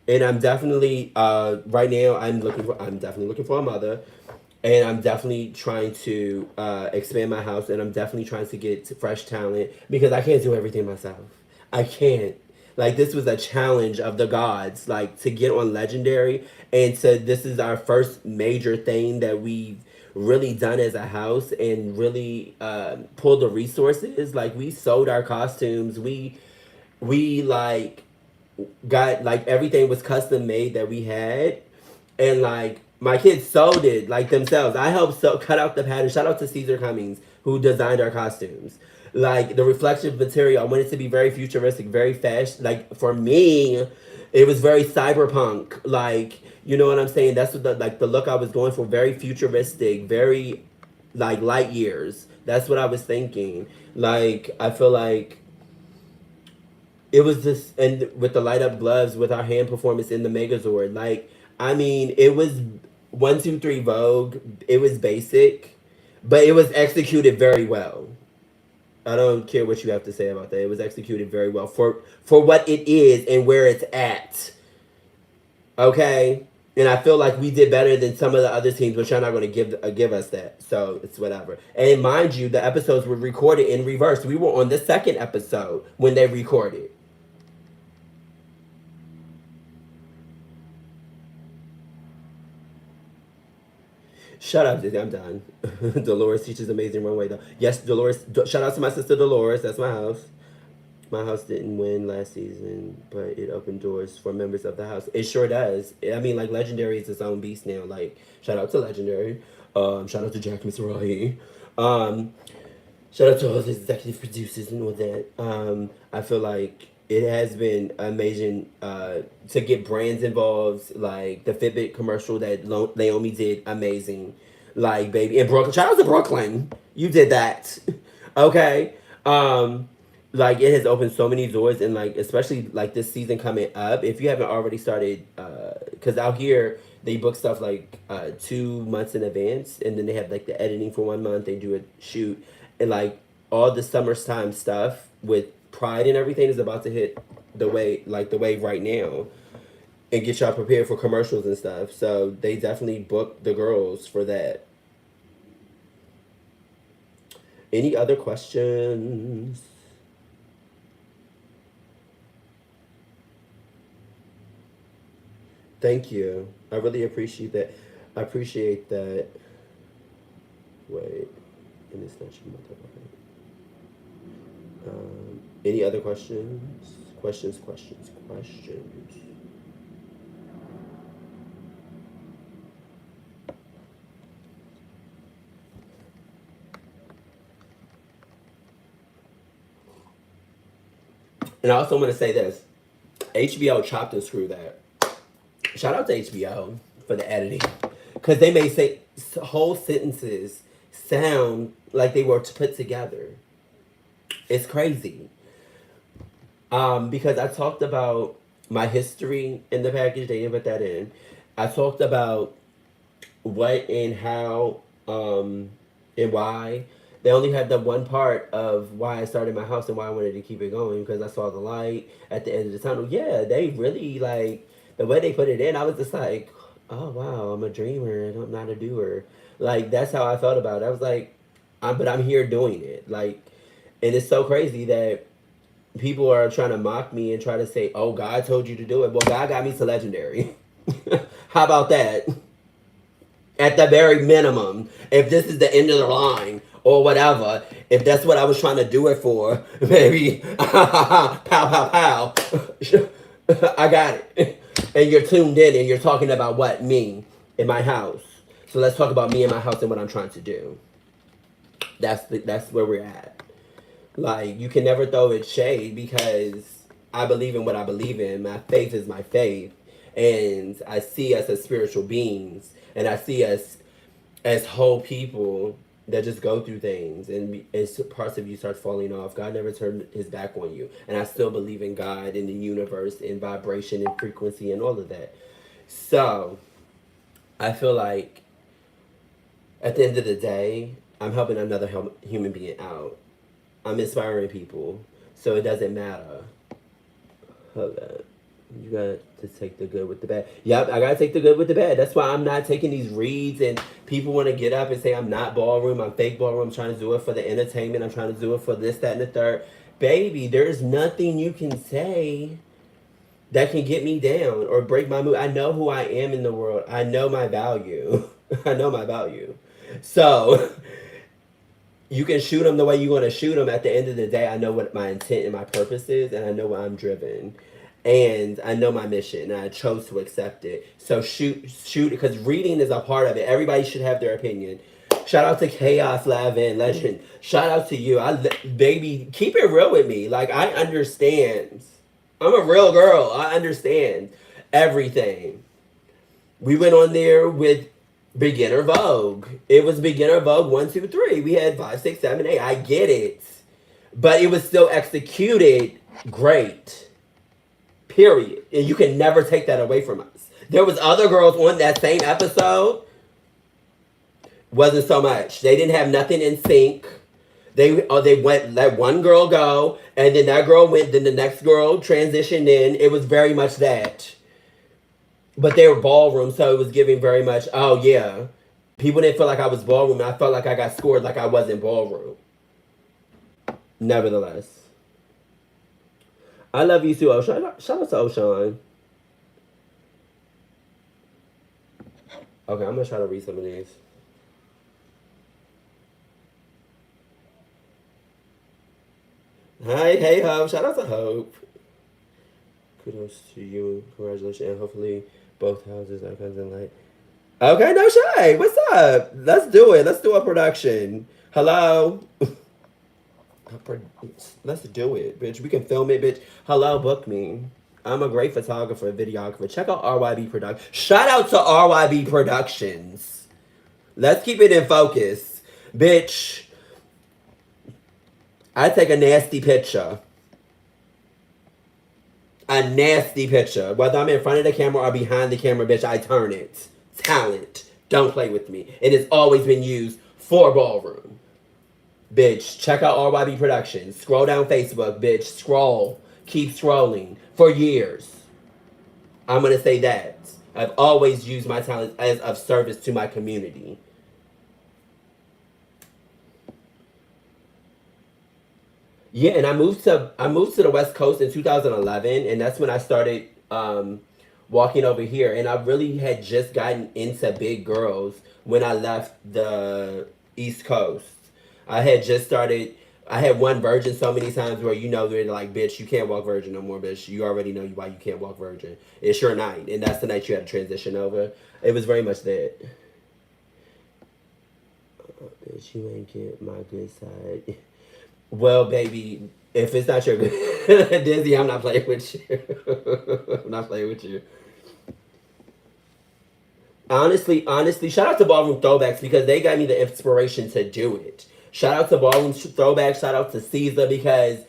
And I'm definitely right now I'm definitely looking for a mother. And I'm definitely trying to expand my house, and I'm definitely trying to get fresh talent because I can't do everything myself. I can't. Like this was a challenge of the gods, like to get on Legendary, and to this is our first major thing that we've really done as a house, and really pulled the resources. Like we sold our costumes, we like got like everything was custom made that we had, and like my kids sewed it like themselves. I helped cut out the pattern. Shout out to Caesar Cummings who designed our costumes. Like the reflective material, I wanted it to be very futuristic, very fast. Like for me, it was very cyberpunk. Like you know what I'm saying? That's what the look I was going for. Very futuristic, very like light years. That's what I was thinking. Like I feel like it was just, and with the light up gloves with our hand performance in the Megazord, like I mean it was 1 2 3 Vogue. It was basic, but it was executed very well. I don't care what you have to say about that. It was executed very well for what it is and where it's at. Okay, and I feel like we did better than some of the other teams, but you're not going to give us that. So it's whatever. And mind you, the episodes were recorded in reverse. We were on the second episode when they recorded. Shut up, Dizzy. I'm done. Dolores teaches amazing runway though. Yes, Dolores. Shout out to my sister Dolores. That's my house. My house didn't win last season, but it opened doors for members of the house. It sure does. I mean, like Legendary is its own beast now. Like, shout out to Legendary. Shout out to Jack Misrahi. Um, Shout out to all the executive producers and all that. I feel like it has been amazing to get brands involved, like the Fitbit commercial that Naomi did, amazing. Like, baby, in Brooklyn. Shout out to Brooklyn. You did that. Okay. Um, like it has opened so many doors, and like especially like this season coming up, if you haven't already started because out here they book stuff like 2 months in advance, and then they have like the editing for 1 month, they do a shoot, and like all the summertime stuff with Pride and everything is about to hit the wave right now, and get y'all prepared for commercials and stuff. So they definitely book the girls for that. Any other questions? Thank you. I really appreciate that. I appreciate that. Wait, and it's not your mother. Any other questions? Questions. And I also want to say this. HBO chopped and screwed that. Shout out to HBO for the editing. Because they may say whole sentences sound like they were put together. It's crazy. Because I talked about my history in the package. They didn't put that in. I talked about what and how and why. They only had the one part of why I started my house and why I wanted to keep it going because I saw the light at the end of the tunnel. Yeah, they really like the way they put it in. I was just like, oh wow, I'm a dreamer and I'm not a doer. Like that's how I felt about it. I was like, but I'm here doing it. Like, and it's so crazy that people are trying to mock me and try to say, oh, God told you to do it. Well, God got me to legendary. How about that? At the very minimum, if this is the end of the line or whatever, if that's what I was trying to do it for, baby, pow, pow, pow, I got it. And you're tuned in and you're talking about what? Me in my house. So let's talk about me in my house and what I'm trying to do. That's where we're at. Like, you can never throw it shade because I believe in what I believe in. My faith is my faith. And I see us as spiritual beings. And I see us as whole people that just go through things. And as parts of you start falling off, God never turned his back on you. And I still believe in God, in the universe, in vibration, and frequency, and all of that. So, I feel like at the end of the day, I'm helping another human being out. I'm inspiring people, so it doesn't matter. Hold on. You got to take the good with the bad. Yep, I got to take the good with the bad. That's why I'm not taking these reads and people want to get up and say I'm not ballroom, I'm fake ballroom. I'm trying to do it for the entertainment. I'm trying to do it for this, that, and the third. Baby, there's nothing you can say that can get me down or break my mood. I know who I am in the world. I know my value. I know my value. So... you can shoot them the way you want to shoot them. At the end of the day, I know what my intent and my purpose is, and I know why I'm driven. And I know my mission, and I chose to accept it. So shoot, because reading is a part of it. Everybody should have their opinion. Shout out to Chaos Lavin Legend. Shout out to you. Baby, keep it real with me. Like, I understand. I'm a real girl. I understand everything. We went on there with Beginner Vogue. It was Beginner Vogue 1, 2, 3. We had 5, 6, 7, 8. I get it. But it was still executed great. Period. And you can never take that away from us. There was other girls on that same episode. Wasn't so much. They didn't have nothing in sync. They went, let one girl go, and then that girl went, then the next girl transitioned in. It was very much that. But they were ballroom, so it was giving very much, oh yeah. People didn't feel like I was ballroom, and I felt like I got scored like I wasn't ballroom. Nevertheless. I love you too, Oshan. Shout out to Oshan. Okay, I'm going to try to read some of these. Hi, hey, Hope. Shout out to Hope. Kudos to you. Congratulations. And hopefully both houses are guns and light. Okay, no shade. What's up? Let's do it. Let's do a production. Hello? Let's do it, bitch. We can film it, bitch. Hello, book me. I'm a great photographer, videographer. Check out RYB Productions. Shout out to RYB Productions. Let's keep it in focus. Bitch, I take a nasty picture. A nasty picture. Whether I'm in front of the camera or behind the camera, bitch, I turn it. Talent. Don't play with me. It has always been used for ballroom. Bitch, check out RYB Productions. Scroll down Facebook, bitch. Scroll. Keep scrolling. For years. I'm going to say that. I've always used my talent as of service to my community. Yeah, and I moved to the West Coast in 2011, and that's when I started walking over here. And I really had just gotten into big girls when I left the East Coast. I had just started. I had won Virgin so many times where they're like, bitch, you can't walk Virgin no more, bitch. You already know why you can't walk Virgin. It's your night, and that's the night you had to transition over. It was very much that. Bitch, you ain't get my good side. Well, baby, if it's not your Disney, I'm not playing with you. I'm not playing with you. Honestly, shout out to Ballroom Throwbacks because they got me the inspiration to do it. Shout out to Ballroom Throwbacks. Shout out to Caesar because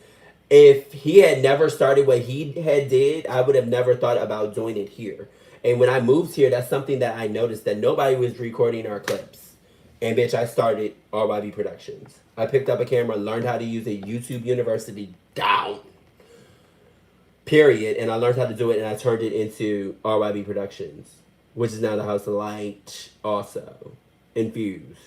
if he had never started what he had did, I would have never thought about doing it here. And when I moved here, that's something that I noticed that nobody was recording our clips. And bitch, I started RYB Productions. I picked up a camera, learned how to use it, YouTube University down. Period. And I learned how to do it and I turned it into RYB Productions, which is now the House of Light also infused.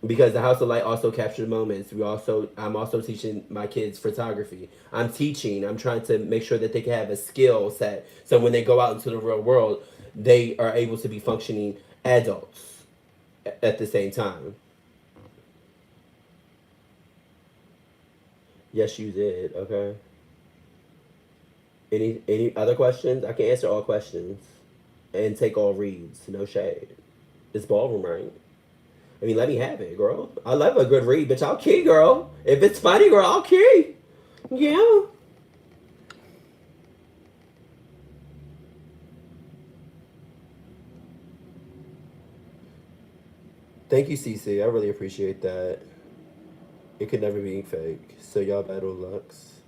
Because the House of Light also captured moments. I'm also teaching my kids photography. I'm trying to make sure that they can have a skill set so when they go out into the real world, they are able to be functioning adults at the same time. Yes, you did. Okay. Any other questions? I can answer all questions and take all reads. No shade. It's ballroom, right? I mean, let me have it, girl. I love a good read, bitch. I'll key, girl. If it's funny, girl, I'll key. Yeah. Thank you, CC. I really appreciate that. It could never be fake. So y'all battle Lux.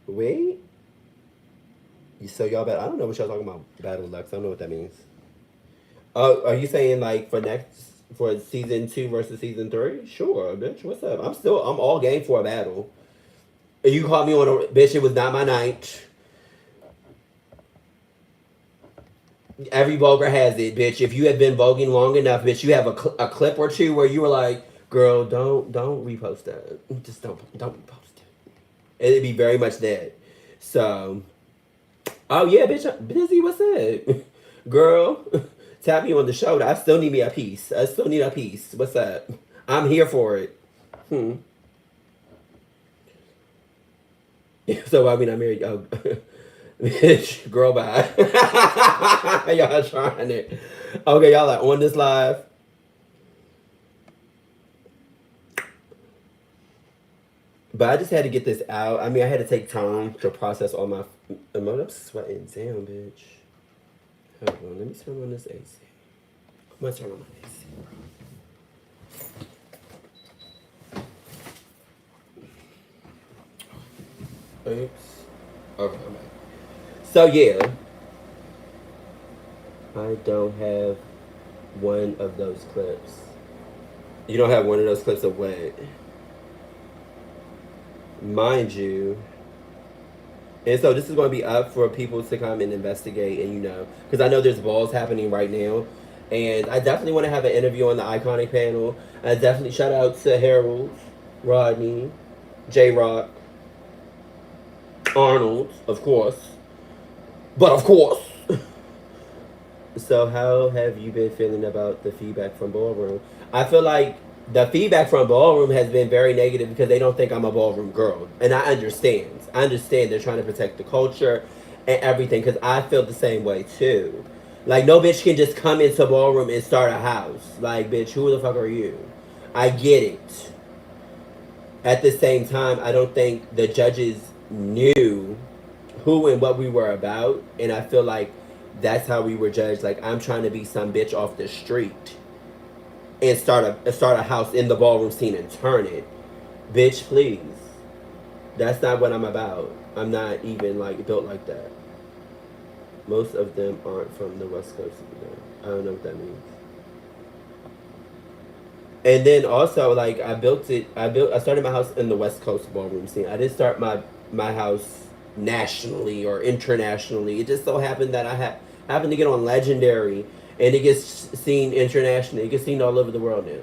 Wait. So y'all battle. I don't know what y'all talking about. Battle Lux. I don't know what that means. Oh, are you saying like for season 2 versus season 3? Sure, bitch. What's up? I'm all game for a battle. You caught me on a bitch. It was not my night. Every Voguer has it, bitch. If you have been voguing long enough, bitch, you have a clip or two where you were like, "Girl, don't repost that. Just don't repost it." It'd be very much that. So, oh yeah, bitch, I'm busy. What's up, girl? Tap me on the shoulder. I still need me a piece. I still need a piece. What's up? I'm here for it. Hmm. So I mean, I'm married. Oh, bitch, girl, bye. Y'all trying it. Okay, y'all are on this live. But I just had to get this out. I mean, I had to take time to process all my emotions. I'm sweating. Damn, bitch. Hold on. Let me turn on this AC. I'm going to turn on my AC, bro. Oops. Okay, I'm back. So, yeah. I don't have one of those clips. You don't have one of those clips of what? Mind you. And so this is going to be up for people to come and investigate and, because I know there's balls happening right now. And I definitely want to have an interview on the Iconic panel. I definitely shout out to Harold, Rodney, J-Rock, Arnold, of course. But of course. So how have you been feeling about the feedback from Ballroom? I feel like the feedback from Ballroom has been very negative because they don't think I'm a ballroom girl. And I understand. I understand they're trying to protect the culture and everything because I feel the same way too. Like, no bitch can just come into Ballroom and start a house. Like, bitch, who the fuck are you? I get it. At the same time, I don't think the judges knew who and what we were about. And I feel like that's how we were judged. Like, I'm trying to be some bitch off the street and start a house in the ballroom scene and turn it. Bitch, please. That's not what I'm about. I'm not even like built like that. Most of them aren't from the West Coast either. I don't know what that means. And then also like I started my house in the West Coast ballroom scene. I didn't start my house nationally or internationally. It just so happened that happened to get on Legendary and it gets seen internationally. It gets seen all over the world now.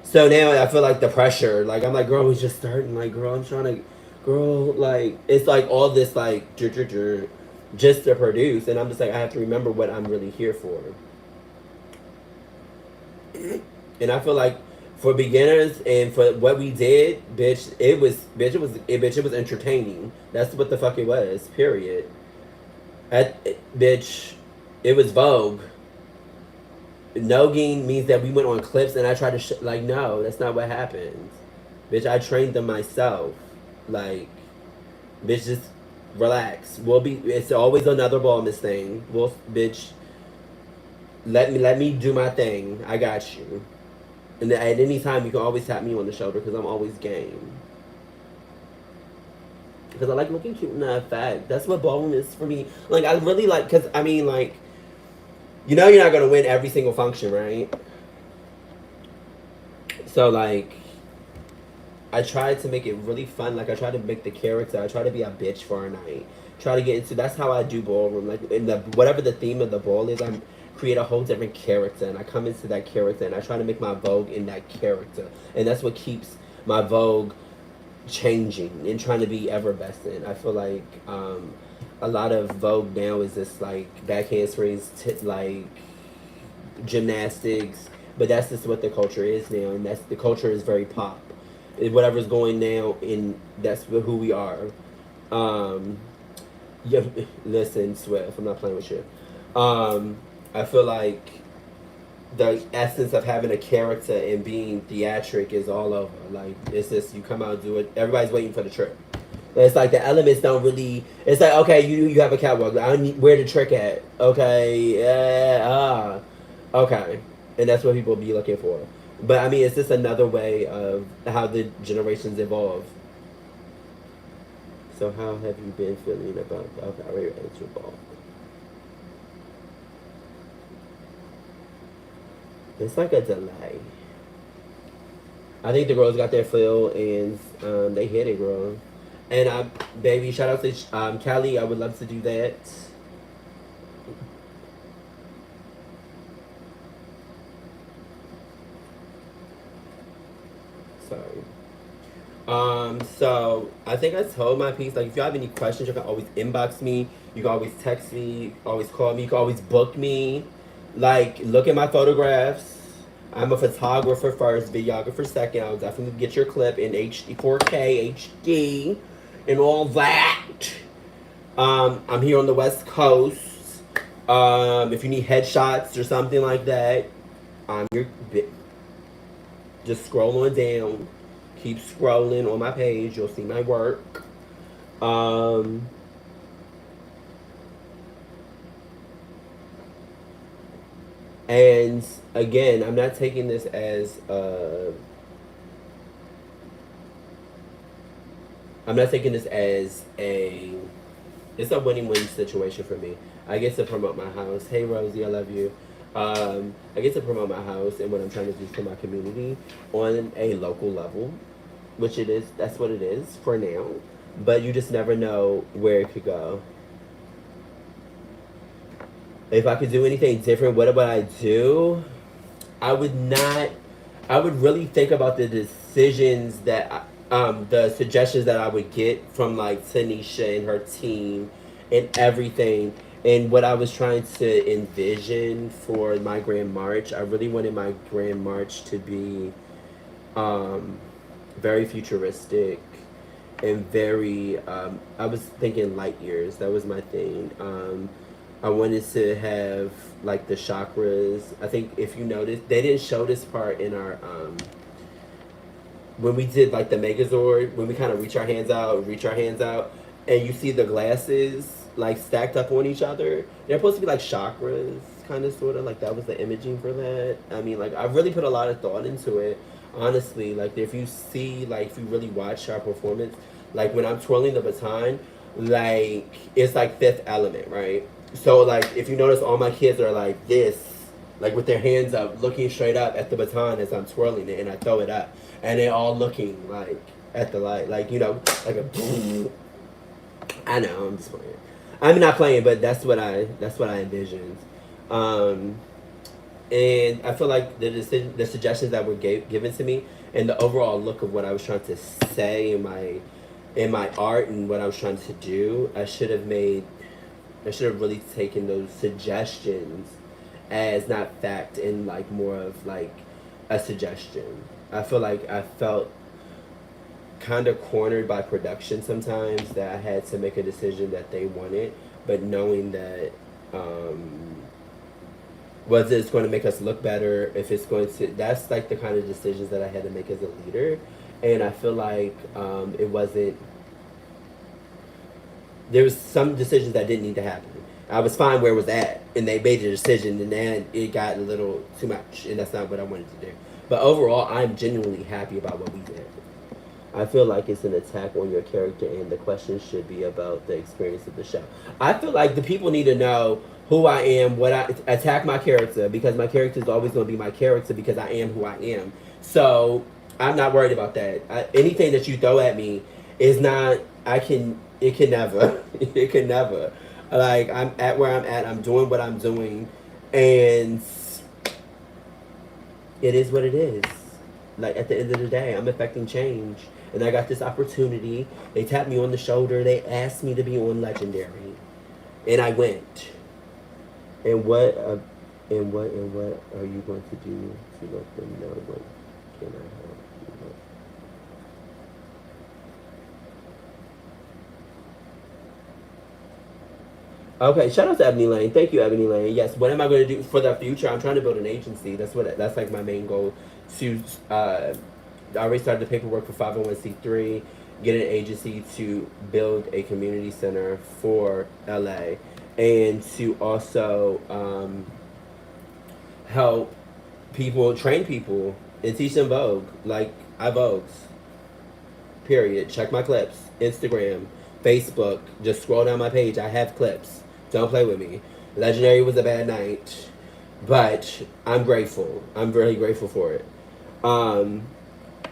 So now I feel like the pressure. Like I'm like, girl, we just starting. Like, girl, I'm trying to, girl, like it's like all this like just to produce, and I'm just like I have to remember what I'm really here for. And I feel like for beginners and for what we did, bitch, it was entertaining. That's what the fuck it was. Period. Bitch, it was Vogue. Nogging means that we went on clips and I tried to no, that's not what happened. Bitch, I trained them myself. Like, bitch, just relax. We'll be. It's always another ball, Miss Thing. We'll, bitch. Let me do my thing. I got you. And at any time, you can always tap me on the shoulder because I'm always game. Because I like looking cute in that fact. That's what ballroom is for me. Like, I really like, because, I mean, like, you know you're not going to win every single function, right? So, like, I tried to make it really fun. Like, I try to make the character, I try to be a bitch for a night. Try to get into, that's how I do ballroom. Like, in the, whatever the theme of the ball is, I create a whole different character. And I come into that character and I try to make my Vogue in that character. And that's what keeps my Vogue changing and trying to be ever best in. I feel like a lot of Vogue now is just like back handsprings, like gymnastics, but that's just what the culture is now, and that's the culture is very pop. Whatever's going now, in that's who we are. Um, yeah, listen, Swift, I'm not playing with you. I feel like the essence of having a character and being theatric is all over. Like, it's just you come out, do it. Everybody's waiting for the trick. It's like the elements don't really. It's like, okay, you have a catwalk. I need where the trick at. Okay, okay, and that's what people be looking for. But I mean, it's just another way of how the generations evolve. So how have you been feeling about? Okay, I already answered ball. It's like a delay. I think the girls got their fill and they hit it, girl. And baby, shout out to Callie. I would love to do that. Sorry. So I think I told my piece. Like, if you have any questions, you can always inbox me. You can always text me. You can always call me. You can always book me. Like, look at my photographs. I'm a photographer first, videographer second. I'll definitely get your clip in HD, 4K, HD, and all that. I'm here on the West Coast. If you need headshots or something like that, I'm your. Just scroll on down. Keep scrolling on my page. You'll see my work. Um, and again, I'm not taking this as I'm not taking this as a. It's a win-win situation for me. I get to promote my house. Hey Rosie, I love you. I get to promote my house and what I'm trying to do for my community on a local level, which it is. That's what it is for now. But you just never know where it could go. If I could do anything different, what would I do? I would not. I would really think about the decisions that, the suggestions that I would get from like Tanisha and her team, and everything, and what I was trying to envision for my Grand March. I really wanted my Grand March to be, um, very futuristic, and very. I was thinking light years. That was my thing. I wanted to have like the chakras. I think if you notice, they didn't show this part in our when we did like the Megazord, when we kind of reach our hands out, and you see the glasses like stacked up on each other. They're supposed to be like chakras, kind of, sort of. Like, that was the imaging for that. I mean, like, I really put a lot of thought into it. Honestly, like, if you see, like, if you really watch our performance, like when I'm twirling the baton, like it's like Fifth Element, right? So like if you notice, all my kids are like this, like with their hands up, looking straight up at the baton as I'm twirling it, and I throw it up, and they're all looking like at the light, like, like a. I know, I'm just playing. I'm not playing, but that's what I envisioned. Um, and I feel like the suggestions that were given to me, and the overall look of what I was trying to say in my art and what I was trying to do, I should have really taken those suggestions as not fact, and like more of like a suggestion. I feel like I felt kind of cornered by production sometimes, that I had to make a decision that they wanted, but knowing that, whether it's going to make us look better, if it's going to, that's like the kind of decisions that I had to make as a leader. and I feel like it wasn't. There was some decisions that didn't need to happen. I was fine where it was at, and they made a decision, and then it got a little too much, and that's not what I wanted to do. But overall, I'm genuinely happy about what we did. I feel like it's an attack on your character, and the question should be about the experience of the show. I feel like the people need to know who I am, what I attack my character, because my character is always going to be my character because I am who I am. So I'm not worried about that. Anything that you throw at me is not. I can. It can never. It can never. Like I'm at where I'm at. I'm doing what I'm doing, and it is what it is. Like at the end of the day, I'm affecting change, and I got this opportunity. They tapped me on the shoulder. They asked me to be on Legendary, and I went. And what are you going to do to let them know what can I help you with? Okay, shout out to Ebony Lane. Thank you, Ebony Lane. Yes, what am I going to do for the future? I'm trying to build an agency. That's like my main goal. To I already started the paperwork for 501c3. Get an agency to build a community center for LA, and to also help people, train people, and teach them Vogue. Like I Vogues. Period. Check my clips. Instagram, Facebook. Just scroll down my page. I have clips. Don't play with me. Legendary was a bad night, but I'm grateful. I'm really grateful for it. Um,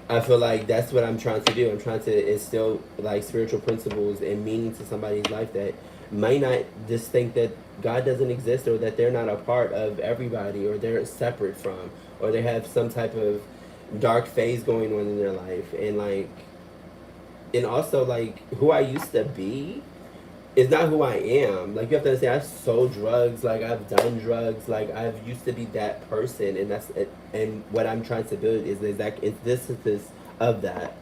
I feel like that's what I'm trying to do. I'm trying to instill like spiritual principles and meaning to somebody's life that might not just think that God doesn't exist, or that they're not a part of everybody, or they're separate from, or they have some type of dark phase going on in their life. And like, and also like who I used to be is not who I am. Like you have to understand, I've sold drugs, like I've done drugs, like I've used to be that person, and that's it. And what I'm trying to build is the exact antithesis of that.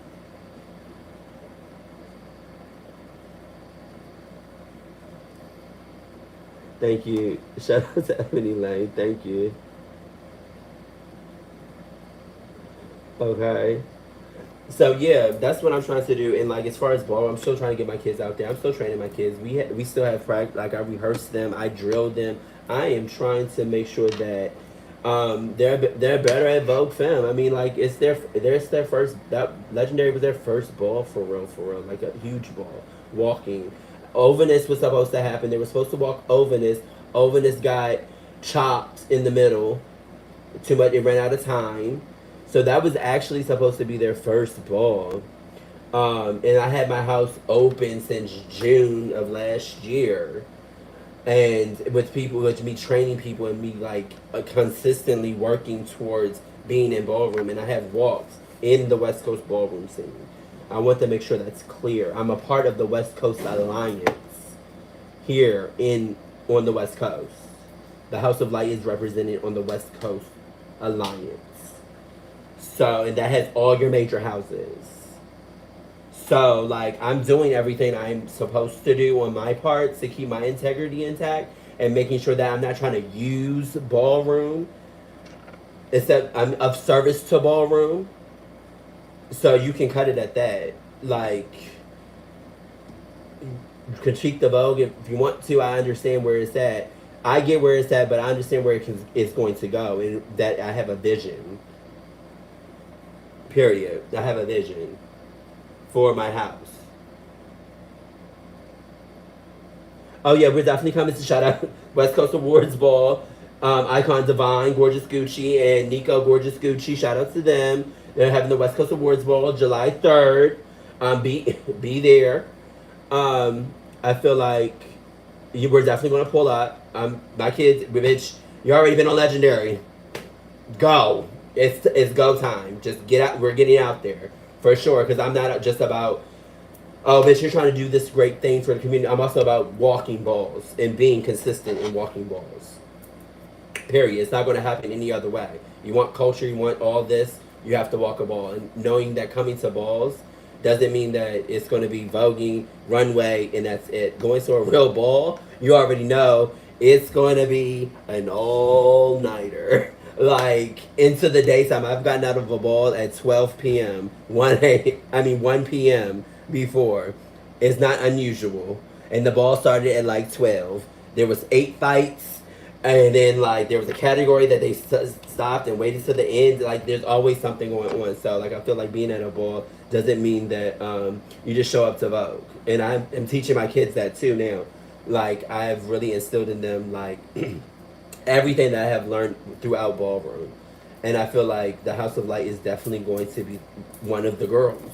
Thank you. Shout out to Ebony Lane. Thank you. Okay. So yeah, that's what I'm trying to do. And like as far as ball, I'm still trying to get my kids out there. I'm still training my kids. We still have practice. Like I rehearse them. I drill them. I am trying to make sure that they're better at Vogue Femme. I mean, like it's their first, that Legendary was their first ball for real, like a huge ball. Walking, Ovenus was supposed to happen. They were supposed to walk Ovenus. Ovenus got chopped in the middle. Too much. It ran out of time. So that was actually supposed to be their first ball. And I had my house open since June of last year. And with people, with me training people, and me like consistently working towards being in ballroom. And I have walks in the West Coast ballroom scene. I want to make sure that's clear. I'm a part of the West Coast Alliance here in on the West Coast. The House of Light is represented on the West Coast Alliance. So, and that has all your major houses. So, like, I'm doing everything I'm supposed to do on my part to keep my integrity intact, and making sure that I'm not trying to use ballroom. Except I'm of service to ballroom. So you can cut it at that. Like, critique the Vogue if you want to. I understand where it's at. I get where it's at, but I understand where it's going to go, and that I have a vision. Period. I have a vision for my house. Oh yeah, we're definitely coming to shout out West Coast Awards Ball. Icon Divine, Gorgeous Gucci, and Nico Gorgeous Gucci. Shout out to them. They're having the West Coast Awards Ball July 3rd. Be there. I feel like you were definitely gonna pull up. My kids, bitch, you already been on Legendary. Go. It's go time. Just get out. We're getting out there for sure. Because I'm not just about, oh, bitch, you're trying to do this great thing for the community. I'm also about walking balls and being consistent in walking balls. Period. It's not going to happen any other way. You want culture. You want all this. You have to walk a ball. And knowing that coming to balls doesn't mean that it's going to be voguing, runway, and that's it. Going to a real ball, you already know it's going to be an all-nighter. Like into the daytime. I've gotten out of a ball at 12 p.m. 1 p.m. before. It's not unusual. And the ball started at like 12. There was 8 fights, and then like there was a category that they stopped and waited to the end. Like there's always something going on. So like I feel like being at a ball doesn't mean that you just show up to vote. And I'm teaching my kids that too now. Like I've really instilled in them like everything that I have learned throughout ballroom. And I feel like the House of Light is definitely going to be one of the girls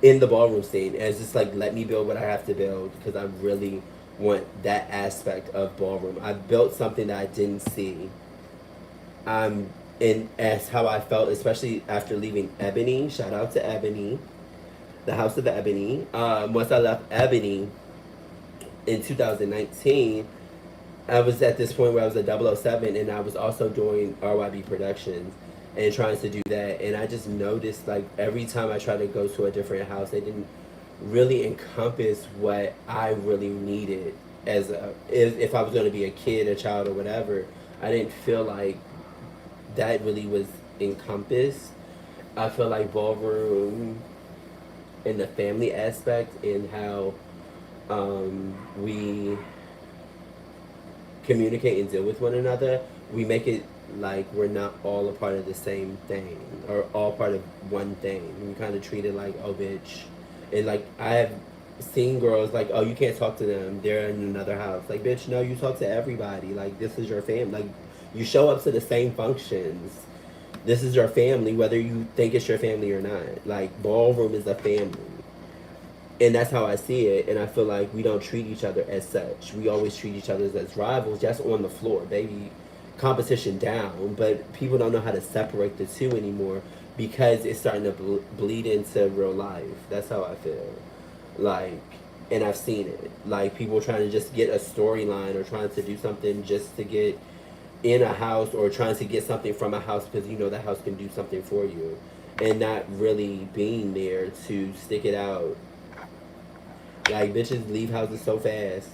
in the ballroom scene. And it's just like, let me build what I have to build because I really want that aspect of ballroom. I built something that I didn't see. And as how I felt, especially after leaving Ebony. Shout out to Ebony, the House of Ebony. Once I left Ebony in 2019, I was at this point where I was a 007 and I was also doing RYB Productions and trying to do that. And I just noticed like every time I tried to go to a different house, they didn't really encompass what I really needed as if I was going to be a kid, a child, or whatever. I didn't feel like that really was encompassed. I feel like ballroom and the family aspect and how we communicate and deal with one another, we make it like we're not all a part of the same thing or all part of one thing. We kind of treat it like, oh, bitch. And like, I have seen girls like, oh, you can't talk to them. They're in another house. Like, bitch, no, you talk to everybody. Like, this is your family. Like, you show up to the same functions. This is your family, whether you think it's your family or not. Like, ballroom is a family. And that's how I see it. And I feel like we don't treat each other as such. We always treat each other as rivals, just on the floor, baby. Competition down. But people don't know how to separate the two anymore because it's starting to bleed into real life. That's how I feel. Like, and I've seen it. Like, people trying to just get a storyline or trying to do something just to get in a house or trying to get something from a house because you know that house can do something for you. And not really being there to stick it out. Like, bitches leave houses so fast.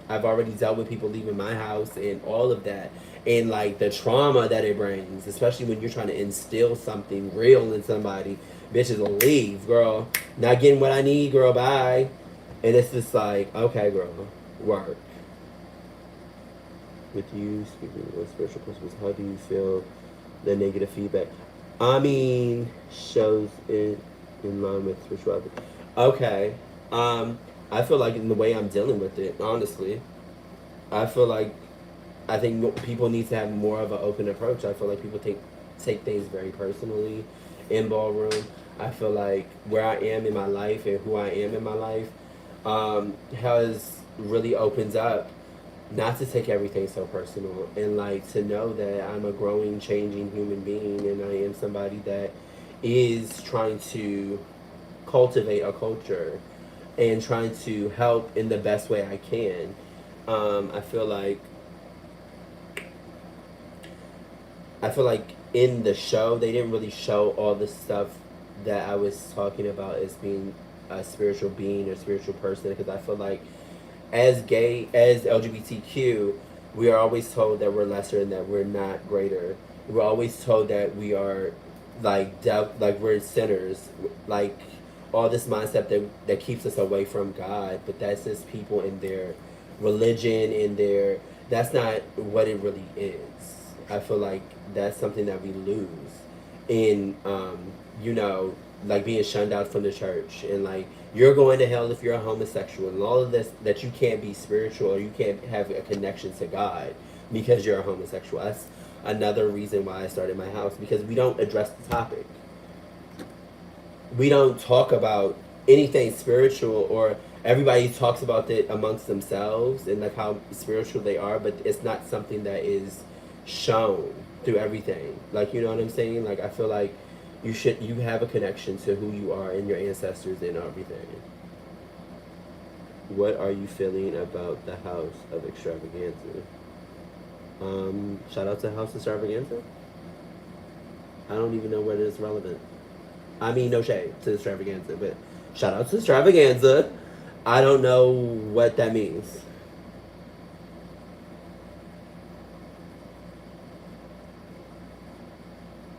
I've already dealt with people leaving my house and all of that. And, like, the trauma that it brings, especially when you're trying to instill something real in somebody. Bitches will leave, girl. Not getting what I need, girl, bye. And it's just like, okay, girl, work. With you, speaking of spiritual principles, how do you feel the negative feedback? I mean, shows it in line with spirituality. Okay. I feel like in the way I'm dealing with it, honestly, I feel like I think people need to have more of an open approach. I feel like people take things very personally in ballroom. I feel like where I am in my life and who I am in my life has really opens up not to take everything so personal and like to know that I'm a growing, changing human being and I am somebody that is trying to cultivate a culture and trying to help in the best way I can. I feel like in the show they didn't really show all the stuff that I was talking about as being a spiritual being or spiritual person because I feel like as gay as LGBTQ we are always told that we're lesser and that we're not greater. We're always told that we are like we're sinners, like all this mindset that keeps us away from God, but that's just people in their religion in their that's not what it really is. I feel like that's something that we lose in like being shunned out from the church and like you're going to hell if you're a homosexual and all of this that you can't be spiritual or you can't have a connection to God because you're a homosexual. That's another reason why I started my house because we don't address the topic. We don't talk about anything spiritual or everybody talks about it amongst themselves and like how spiritual they are, but it's not something that is shown through everything. Like, you know what I'm saying? Like, I feel like you have a connection to who you are and your ancestors and everything. What are you feeling about the House of Extravaganza? Shout out to House Extravaganza. I don't even know whether it's relevant. I mean, no shade to Extravaganza, but shout out to Extravaganza. I don't know what that means.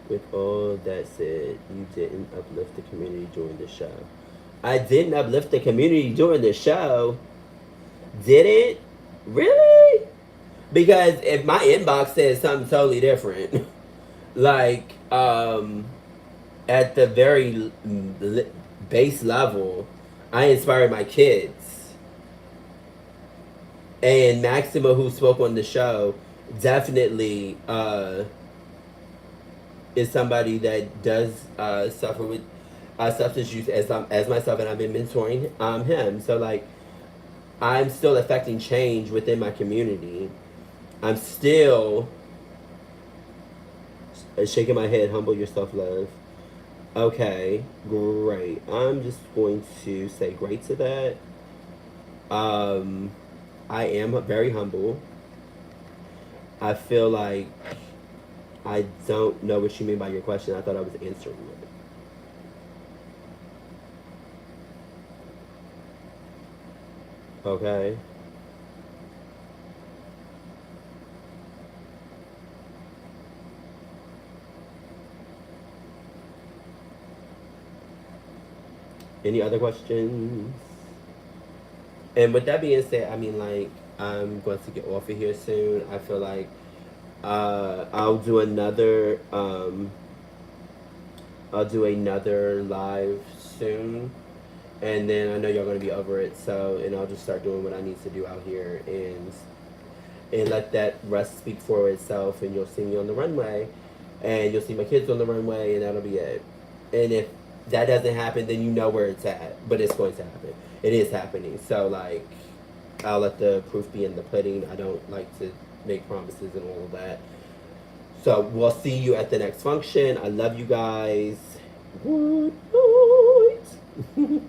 With all that said, you didn't uplift the community during the show. I didn't uplift the community during the show. Did it? Really? Because if my inbox says something totally different, like at the very base level, I inspire my kids. And Maxima, who spoke on the show, definitely is somebody that does suffer with substance use as myself, and I've been mentoring him. So like, I'm still affecting change within my community. I'm still shaking my head. Humble yourself, love. Okay, great. I'm just going to say great to that. Um, I am very humble. I feel like I don't know what you mean by your question. I thought I was answering it. Okay. Any other questions? And with that being said, I mean, like, I'm going to get off of here soon. I feel like I'll do another I'll do another live soon, and then I know y'all gonna be over it. So, and I'll just start doing what I need to do out here, and let that rest speak for itself. And you'll see me on the runway, and you'll see my kids on the runway, and that'll be it. And if that doesn't happen, then you know where it's at. But it's going to happen. It is happening. So like, I'll let the proof be in the pudding. I don't like to make promises and all of that. So we'll see you at the next function. I love you guys. Good night.